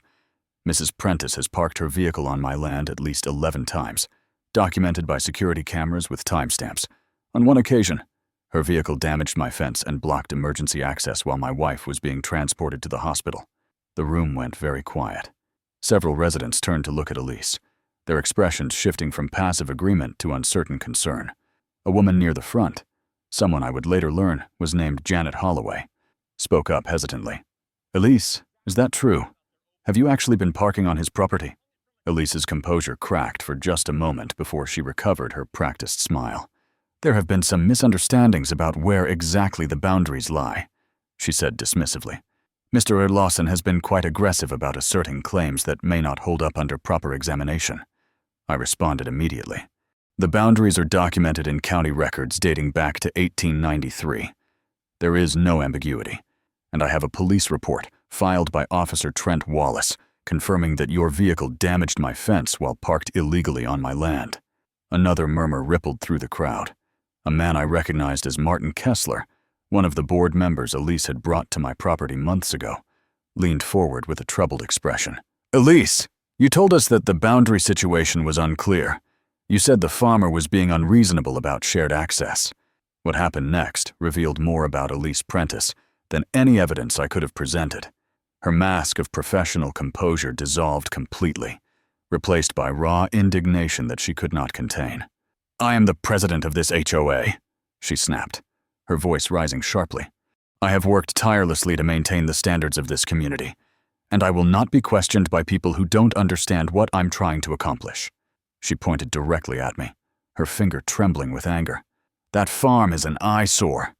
Mrs. Prentice has parked her vehicle on my land at least 11 times, documented by security cameras with timestamps. On one occasion, her vehicle damaged my fence and blocked emergency access while my wife was being transported to the hospital." The room went very quiet. Several residents turned to look at Elise, their expressions shifting from passive agreement to uncertain concern. A woman near the front, someone I would later learn was named Janet Holloway, spoke up hesitantly. "Elise, is that true? Have you actually been parking on his property?" Elise's composure cracked for just a moment before she recovered her practiced smile. "There have been some misunderstandings about where exactly the boundaries lie," she said dismissively. "Mr. Lawson has been quite aggressive about asserting claims that may not hold up under proper examination." I responded immediately. "The boundaries are documented in county records dating back to 1893. There is no ambiguity, and I have a police report filed by Officer Trent Wallace confirming that your vehicle damaged my fence while parked illegally on my land." Another murmur rippled through the crowd. A man I recognized as Martin Kessler, one of the board members Elise had brought to my property months ago, leaned forward with a troubled expression. "Elise, you told us that the boundary situation was unclear. You said the farmer was being unreasonable about shared access." What happened next revealed more about Elise Prentice than any evidence I could have presented. Her mask of professional composure dissolved completely, replaced by raw indignation that she could not contain. "I am the president of this HOA," she snapped, her voice rising sharply. "I have worked tirelessly to maintain the standards of this community, and I will not be questioned by people who don't understand what I'm trying to accomplish." She pointed directly at me, her finger trembling with anger. "That farm is an eyesore.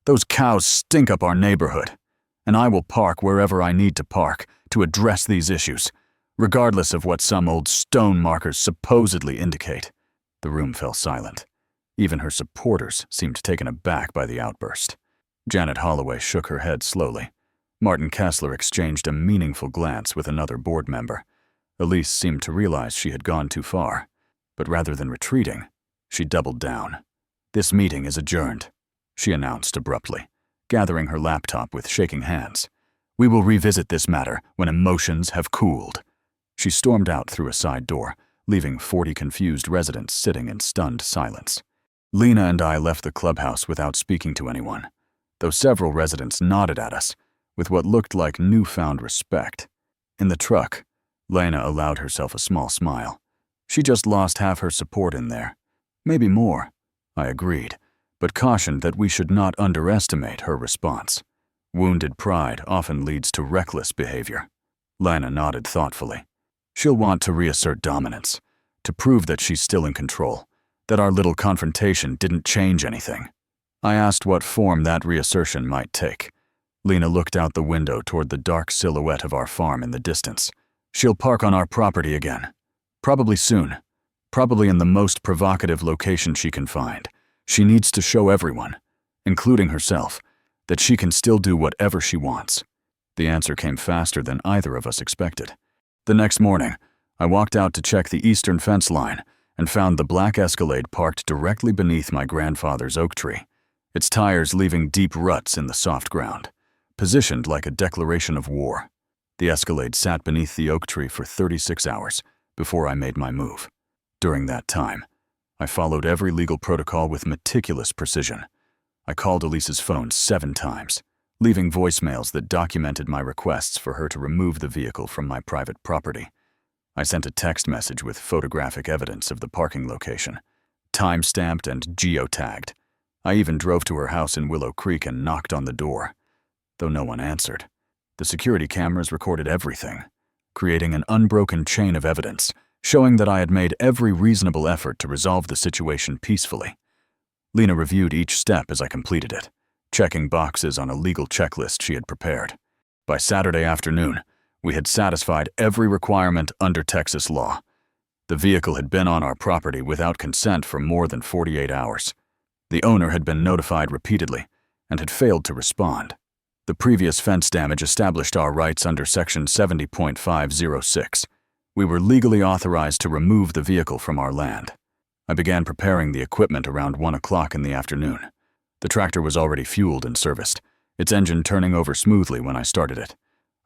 Those cows stink up our neighborhood, and I will park wherever I need to park to address these issues, regardless of what some old stone markers supposedly indicate." The room fell silent. Even her supporters seemed taken aback by the outburst. Janet Holloway shook her head slowly. Martin Kessler exchanged a meaningful glance with another board member. Elise seemed to realize she had gone too far, but rather than retreating, she doubled down. "This meeting is adjourned," she announced abruptly, gathering her laptop with shaking hands. "We will revisit this matter when emotions have cooled." She stormed out through a side door, leaving 40 confused residents sitting in stunned silence. Lena and I left the clubhouse without speaking to anyone, though several residents nodded at us with what looked like newfound respect. In the truck, Lena allowed herself a small smile. She just lost half her support in there. Maybe more, I agreed, but cautioned that we should not underestimate her response. Wounded pride often leads to reckless behavior. Lena nodded thoughtfully. She'll want to reassert dominance, to prove that she's still in control, that our little confrontation didn't change anything. I asked what form that reassertion might take. Lena looked out the window toward the dark silhouette of our farm in the distance. "She'll park on our property again. Probably soon. Probably in the most provocative location she can find. She needs to show everyone, including herself, that she can still do whatever she wants." The answer came faster than either of us expected. The next morning, I walked out to check the eastern fence line and found the black Escalade parked directly beneath my grandfather's oak tree, its tires leaving deep ruts in the soft ground, positioned like a declaration of war. The Escalade sat beneath the oak tree for 36 hours before I made my move. During that time, I followed every legal protocol with meticulous precision. I called Elise's phone 7 times, leaving voicemails that documented my requests for her to remove the vehicle from my private property. I sent a text message with photographic evidence of the parking location, time-stamped and geotagged. I even drove to her house in Willow Creek and knocked on the door, though no one answered. The security cameras recorded everything, creating an unbroken chain of evidence, showing that I had made every reasonable effort to resolve the situation peacefully. Lena reviewed each step as I completed it, checking boxes on a legal checklist she had prepared. By Saturday afternoon, we had satisfied every requirement under Texas law. The vehicle had been on our property without consent for more than 48 hours. The owner had been notified repeatedly and had failed to respond. The previous fence damage established our rights under Section 70.506. We were legally authorized to remove the vehicle from our land. I began preparing the equipment around 1 o'clock in the afternoon. The tractor was already fueled and serviced, its engine turning over smoothly when I started it.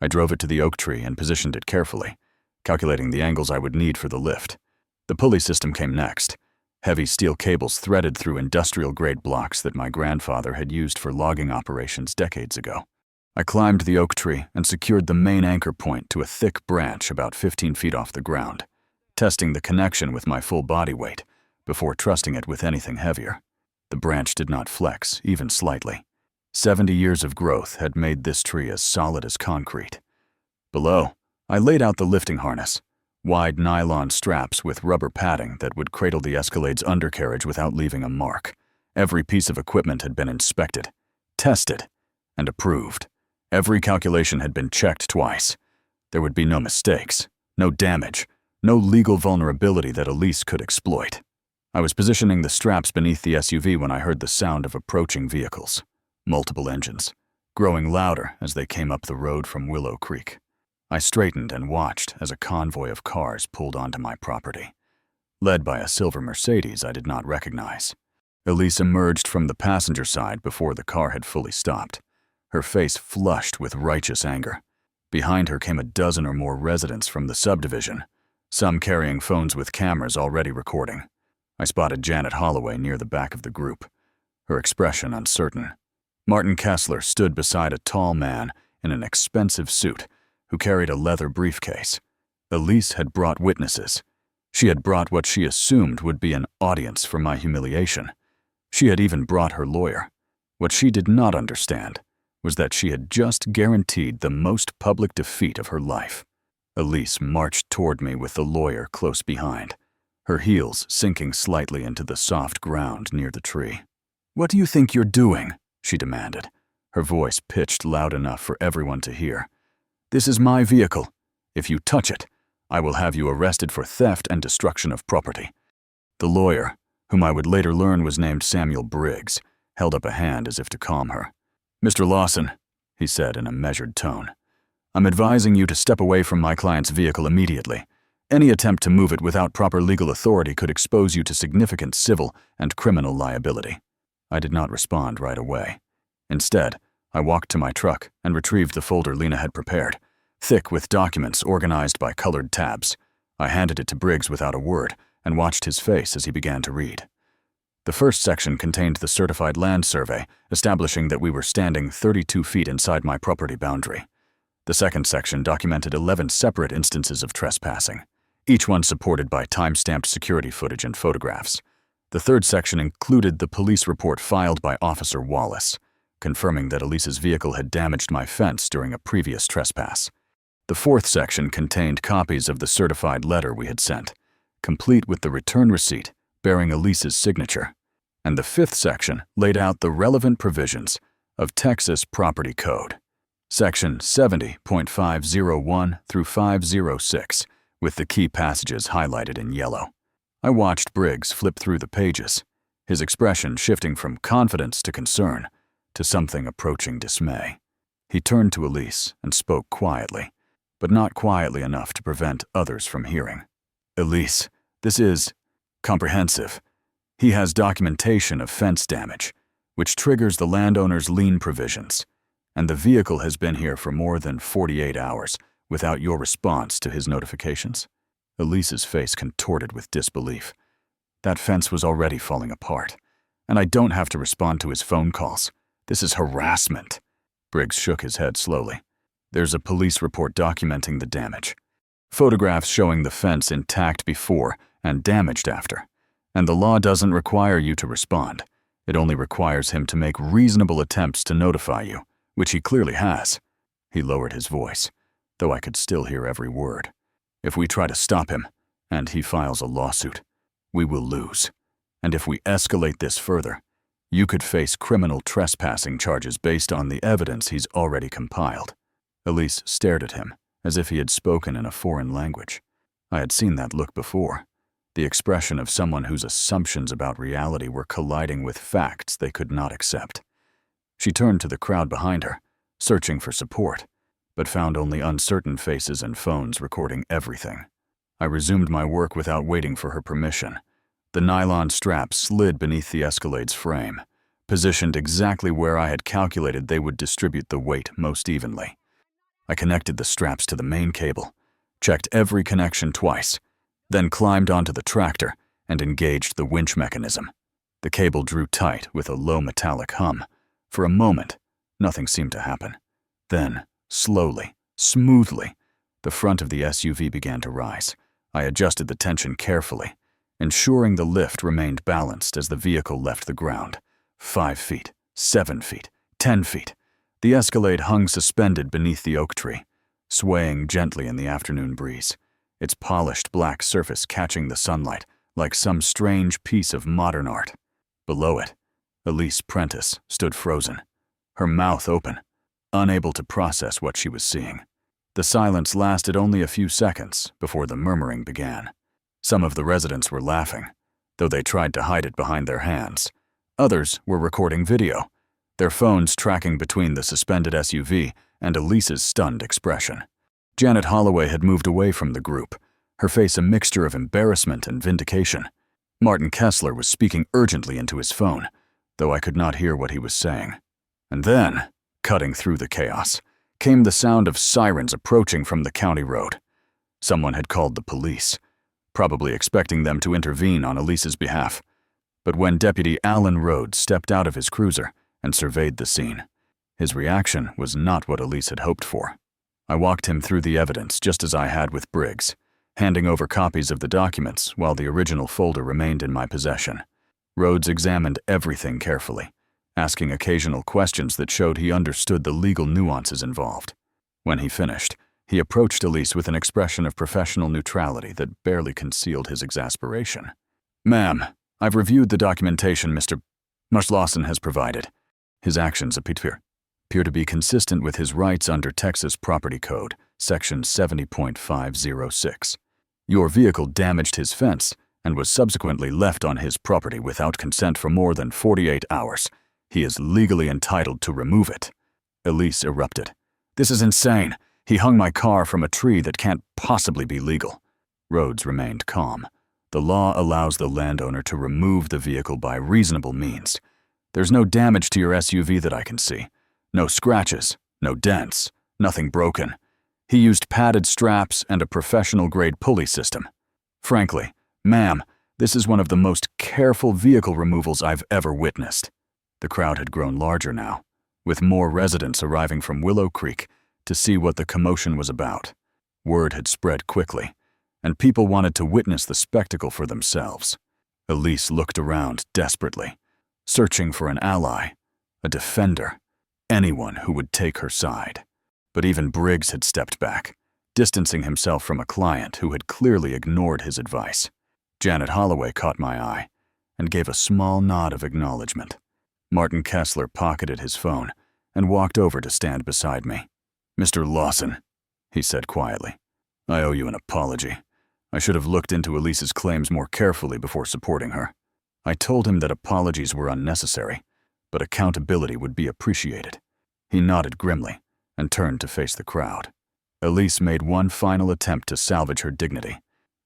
I drove it to the oak tree and positioned it carefully, calculating the angles I would need for the lift. The pulley system came next, heavy steel cables threaded through industrial-grade blocks that my grandfather had used for logging operations decades ago. I climbed the oak tree and secured the main anchor point to a thick branch about 15 feet off the ground, testing the connection with my full body weight before trusting it with anything heavier. The branch did not flex, even slightly. 70 years of growth had made this tree as solid as concrete. Below, I laid out the lifting harness, wide nylon straps with rubber padding that would cradle the Escalade's undercarriage without leaving a mark. Every piece of equipment had been inspected, tested, and approved. Every calculation had been checked twice. There would be no mistakes, no damage, no legal vulnerability that Elise could exploit. I was positioning the straps beneath the SUV when I heard the sound of approaching vehicles. Multiple engines, growing louder as they came up the road from Willow Creek. I straightened and watched as a convoy of cars pulled onto my property, led by a silver Mercedes I did not recognize. Elise emerged from the passenger side before the car had fully stopped, her face flushed with righteous anger. Behind her came a dozen or more residents from the subdivision, some carrying phones with cameras already recording. I spotted Janet Holloway near the back of the group, her expression uncertain. Martin Kessler stood beside a tall man in an expensive suit who carried a leather briefcase. Elise had brought witnesses. She had brought what she assumed would be an audience for my humiliation. She had even brought her lawyer. What she did not understand was that she had just guaranteed the most public defeat of her life. Elise marched toward me with the lawyer close behind, her heels sinking slightly into the soft ground near the tree. "What do you think you're doing?" she demanded, her voice pitched loud enough for everyone to hear. "This is my vehicle. If you touch it, I will have you arrested for theft and destruction of property." The lawyer, whom I would later learn was named Samuel Briggs, held up a hand as if to calm her. "Mr. Lawson," he said in a measured tone, "I'm advising you to step away from my client's vehicle immediately. Any attempt to move it without proper legal authority could expose you to significant civil and criminal liability." I did not respond right away. Instead, I walked to my truck and retrieved the folder Lena had prepared, thick with documents organized by colored tabs. I handed it to Briggs without a word and watched his face as he began to read. The first section contained the certified land survey, establishing that we were standing 32 feet inside my property boundary. The second section documented 11 separate instances of trespassing, each one supported by time-stamped security footage and photographs. The third section included the police report filed by Officer Wallace, confirming that Elise's vehicle had damaged my fence during a previous trespass. The fourth section contained copies of the certified letter we had sent, complete with the return receipt bearing Elise's signature. And the fifth section laid out the relevant provisions of Texas Property Code, Section 70.501 through 506, with the key passages highlighted in yellow. I watched Briggs flip through the pages, his expression shifting from confidence to concern to something approaching dismay. He turned to Elise and spoke quietly, but not quietly enough to prevent others from hearing. "Elise, this is comprehensive. He has documentation of fence damage, which triggers the landowner's lien provisions, and the vehicle has been here for more than 48 hours without your response to his notifications." Elise's face contorted with disbelief. "That fence was already falling apart, and I don't have to respond to his phone calls. This is harassment." Briggs shook his head slowly. "There's a police report documenting the damage. Photographs showing the fence intact before and damaged after. And the law doesn't require you to respond. It only requires him to make reasonable attempts to notify you, which he clearly has." He lowered his voice, though I could still hear every word. "If we try to stop him, and he files a lawsuit, we will lose. And if we escalate this further, you could face criminal trespassing charges based on the evidence he's already compiled." Elise stared at him, as if he had spoken in a foreign language. I had seen that look before, the expression of someone whose assumptions about reality were colliding with facts they could not accept. She turned to the crowd behind her, searching for support, but found only uncertain faces and phones recording everything. I resumed my work without waiting for her permission. The nylon straps slid beneath the Escalade's frame, positioned exactly where I had calculated they would distribute the weight most evenly. I connected the straps to the main cable, checked every connection twice, then climbed onto the tractor and engaged the winch mechanism. The cable drew tight with a low metallic hum. For a moment, nothing seemed to happen. Then, slowly, smoothly, the front of the SUV began to rise. I adjusted the tension carefully, ensuring the lift remained balanced as the vehicle left the ground. 5 feet, 7 feet, 10 feet. The Escalade hung suspended beneath the oak tree, swaying gently in the afternoon breeze, its polished black surface catching the sunlight like some strange piece of modern art. Below it, Elise Prentice stood frozen, her mouth open, unable to process what she was seeing. The silence lasted only a few seconds before the murmuring began. Some of the residents were laughing, though they tried to hide it behind their hands. Others were recording video, their phones tracking between the suspended SUV and Elise's stunned expression. Janet Holloway had moved away from the group, her face a mixture of embarrassment and vindication. Martin Kessler was speaking urgently into his phone, though I could not hear what he was saying. And then, cutting through the chaos, came the sound of sirens approaching from the county road. Someone had called the police, probably expecting them to intervene on Elise's behalf. But when Deputy Alan Rhodes stepped out of his cruiser and surveyed the scene, his reaction was not what Elise had hoped for. I walked him through the evidence just as I had with Briggs, handing over copies of the documents while the original folder remained in my possession. Rhodes examined everything carefully, asking occasional questions that showed he understood the legal nuances involved. When he finished, he approached Elise with an expression of professional neutrality that barely concealed his exasperation. "Ma'am, I've reviewed the documentation Mr. Lawson has provided. His actions appear to be consistent with his rights under Texas Property Code, Section 70.506. Your vehicle damaged his fence and was subsequently left on his property without consent for more than 48 hours. He is legally entitled to remove it." Elise erupted. "This is insane. He hung my car from a tree that can't possibly be legal." Rhodes remained calm. The law allows the landowner to remove the vehicle by reasonable means. There's no damage to your SUV that I can see. No scratches, no dents, nothing broken. He used padded straps and a professional-grade pulley system. Frankly, ma'am, this is one of the most careful vehicle removals I've ever witnessed. The crowd had grown larger now, with more residents arriving from Willow Creek to see what the commotion was about. Word had spread quickly, and people wanted to witness the spectacle for themselves. Elise looked around desperately, searching for an ally, a defender, anyone who would take her side. But even Briggs had stepped back, distancing himself from a client who had clearly ignored his advice. Janet Holloway caught my eye and gave a small nod of acknowledgement. Martin Kessler pocketed his phone and walked over to stand beside me. "Mr. Lawson," he said quietly, "I owe you an apology. I should have looked into Elise's claims more carefully before supporting her." I told him that apologies were unnecessary, but accountability would be appreciated. He nodded grimly and turned to face the crowd. Elise made one final attempt to salvage her dignity.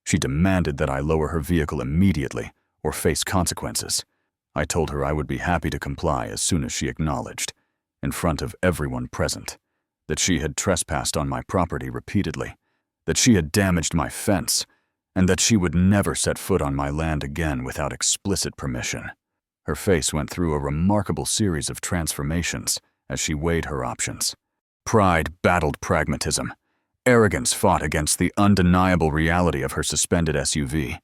She demanded that I lower her vehicle immediately or face consequences. I told her I would be happy to comply as soon as she acknowledged, in front of everyone present, that she had trespassed on my property repeatedly, that she had damaged my fence, and that she would never set foot on my land again without explicit permission. Her face went through a remarkable series of transformations as she weighed her options. Pride battled pragmatism. Arrogance fought against the undeniable reality of her suspended SUV.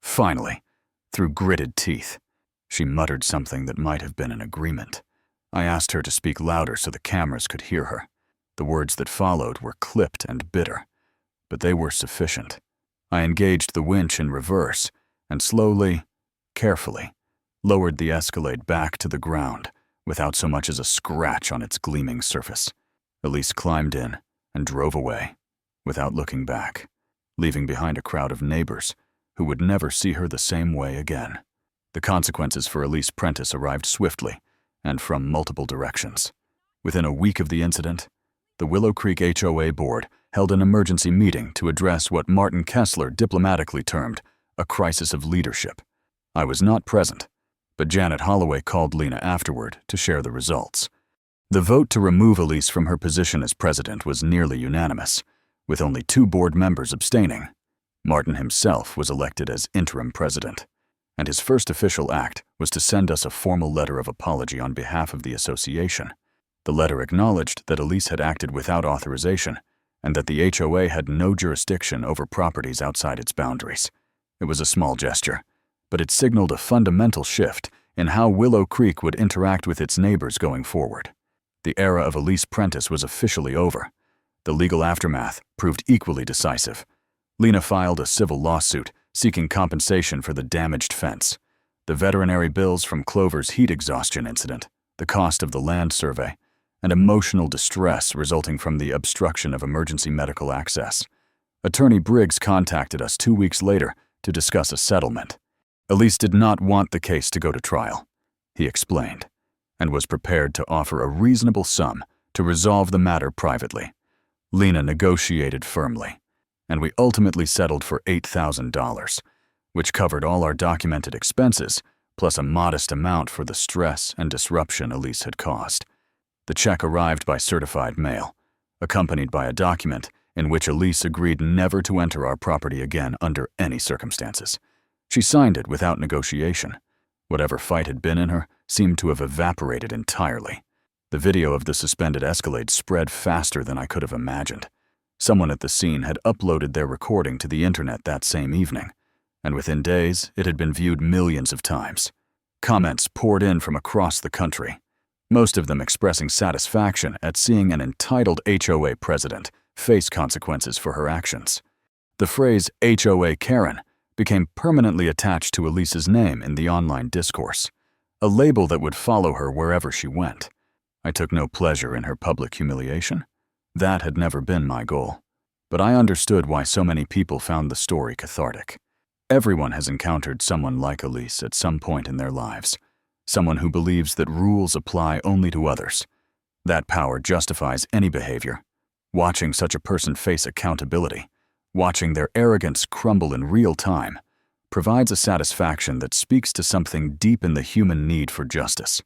Finally, through gritted teeth, she muttered something that might have been an agreement. I asked her to speak louder so the cameras could hear her. The words that followed were clipped and bitter, but they were sufficient. I engaged the winch in reverse and slowly, carefully, lowered the Escalade back to the ground without so much as a scratch on its gleaming surface. Elise climbed in and drove away without looking back, leaving behind a crowd of neighbors who would never see her the same way again. The consequences for Elise Prentice arrived swiftly and from multiple directions. Within a week of the incident, the Willow Creek HOA board held an emergency meeting to address what Martin Kessler diplomatically termed a crisis of leadership. I was not present, but Janet Holloway called Lena afterward to share the results. The vote to remove Elise from her position as president was nearly unanimous, with only 2 board members abstaining. Martin himself was elected as interim president, and his first official act was to send us a formal letter of apology on behalf of the association. The letter acknowledged that Elise had acted without authorization and that the HOA had no jurisdiction over properties outside its boundaries. It was a small gesture, but it signaled a fundamental shift in how Willow Creek would interact with its neighbors going forward. The era of Elise Prentice was officially over. The legal aftermath proved equally decisive. Lena filed a civil lawsuit seeking compensation for the damaged fence, the veterinary bills from Clover's heat exhaustion incident, the cost of the land survey, and emotional distress resulting from the obstruction of emergency medical access. Attorney Briggs contacted us 2 weeks later to discuss a settlement. Elise did not want the case to go to trial, he explained, and was prepared to offer a reasonable sum to resolve the matter privately. Lena negotiated firmly, and we ultimately settled for $8,000, which covered all our documented expenses, plus a modest amount for the stress and disruption Elise had caused. The check arrived by certified mail, accompanied by a document in which Elise agreed never to enter our property again under any circumstances. She signed it without negotiation. Whatever fight had been in her seemed to have evaporated entirely. The video of the suspended Escalade spread faster than I could have imagined. Someone at the scene had uploaded their recording to the internet that same evening, and within days it had been viewed millions of times. Comments poured in from across the country, most of them expressing satisfaction at seeing an entitled HOA president face consequences for her actions. The phrase HOA Karen became permanently attached to Elise's name in the online discourse, a label that would follow her wherever she went. I took no pleasure in her public humiliation. That had never been my goal. But I understood why so many people found the story cathartic. Everyone has encountered someone like Elise at some point in their lives, someone who believes that rules apply only to others. That power justifies any behavior. Watching such a person face accountability, watching their arrogance crumble in real time, provides a satisfaction that speaks to something deep in the human need for justice.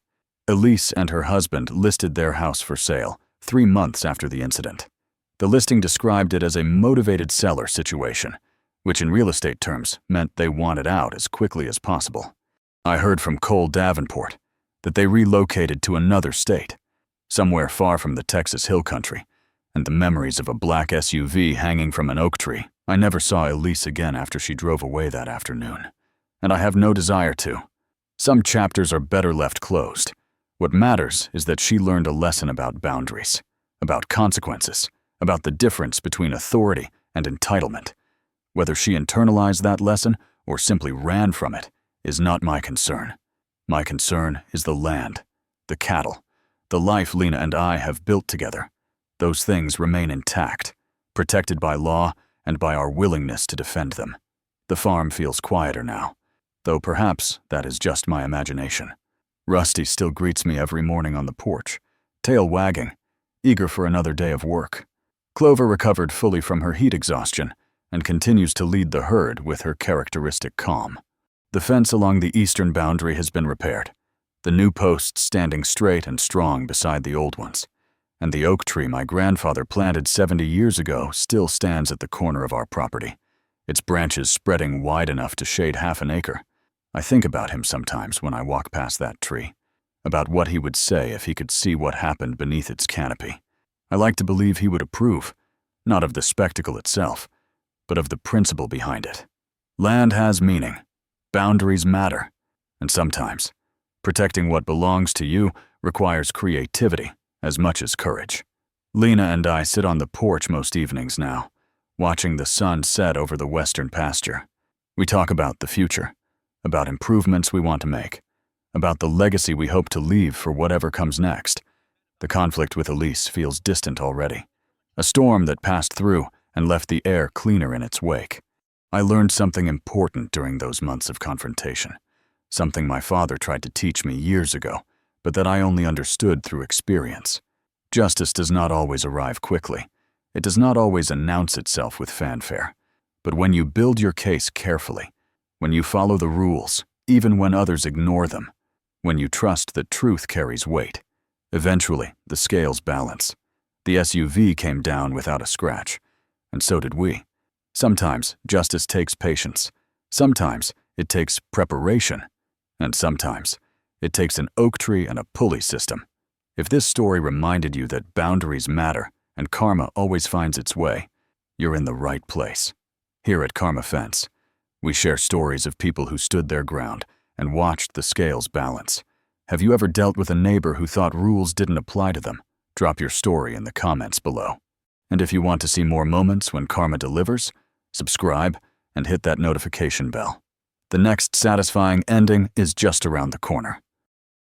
Elise and her husband listed their house for sale 3 months after the incident. The listing described it as a motivated seller situation, which in real estate terms meant they wanted out as quickly as possible. I heard from Cole Davenport that they relocated to another state, somewhere far from the Texas hill country, and the memories of a black SUV hanging from an oak tree. I never saw Elise again after she drove away that afternoon, and I have no desire to. Some chapters are better left closed. What matters is that she learned a lesson about boundaries, about consequences, about the difference between authority and entitlement. Whether she internalized that lesson or simply ran from it is not my concern. My concern is the land, the cattle, the life Lena and I have built together. Those things remain intact, protected by law and by our willingness to defend them. The farm feels quieter now, though perhaps that is just my imagination. Rusty still greets me every morning on the porch, tail wagging, eager for another day of work. Clover recovered fully from her heat exhaustion and continues to lead the herd with her characteristic calm. The fence along the eastern boundary has been repaired, the new posts standing straight and strong beside the old ones, and the oak tree my grandfather planted 70 years ago still stands at the corner of our property, its branches spreading wide enough to shade half an acre. I think about him sometimes when I walk past that tree, about what he would say if he could see what happened beneath its canopy. I like to believe he would approve, not of the spectacle itself, but of the principle behind it. Land has meaning. Boundaries matter. And sometimes, protecting what belongs to you requires creativity as much as courage. Lena and I sit on the porch most evenings now, watching the sun set over the western pasture. We talk about the future, about improvements we want to make, about the legacy we hope to leave for whatever comes next. The conflict with Elise feels distant already, a storm that passed through and left the air cleaner in its wake. I learned something important during those months of confrontation, something my father tried to teach me years ago, but that I only understood through experience. Justice does not always arrive quickly. It does not always announce itself with fanfare. But when you build your case carefully, when you follow the rules, even when others ignore them, when you trust that truth carries weight, eventually the scales balance. The SUV came down without a scratch, and so did we. Sometimes justice takes patience. Sometimes it takes preparation. And sometimes it takes an oak tree and a pulley system. If this story reminded you that boundaries matter and karma always finds its way, you're in the right place. Here at Karma Fence, we share stories of people who stood their ground and watched the scales balance. Have you ever dealt with a neighbor who thought rules didn't apply to them? Drop your story in the comments below. And if you want to see more moments when karma delivers, subscribe and hit that notification bell. The next satisfying ending is just around the corner.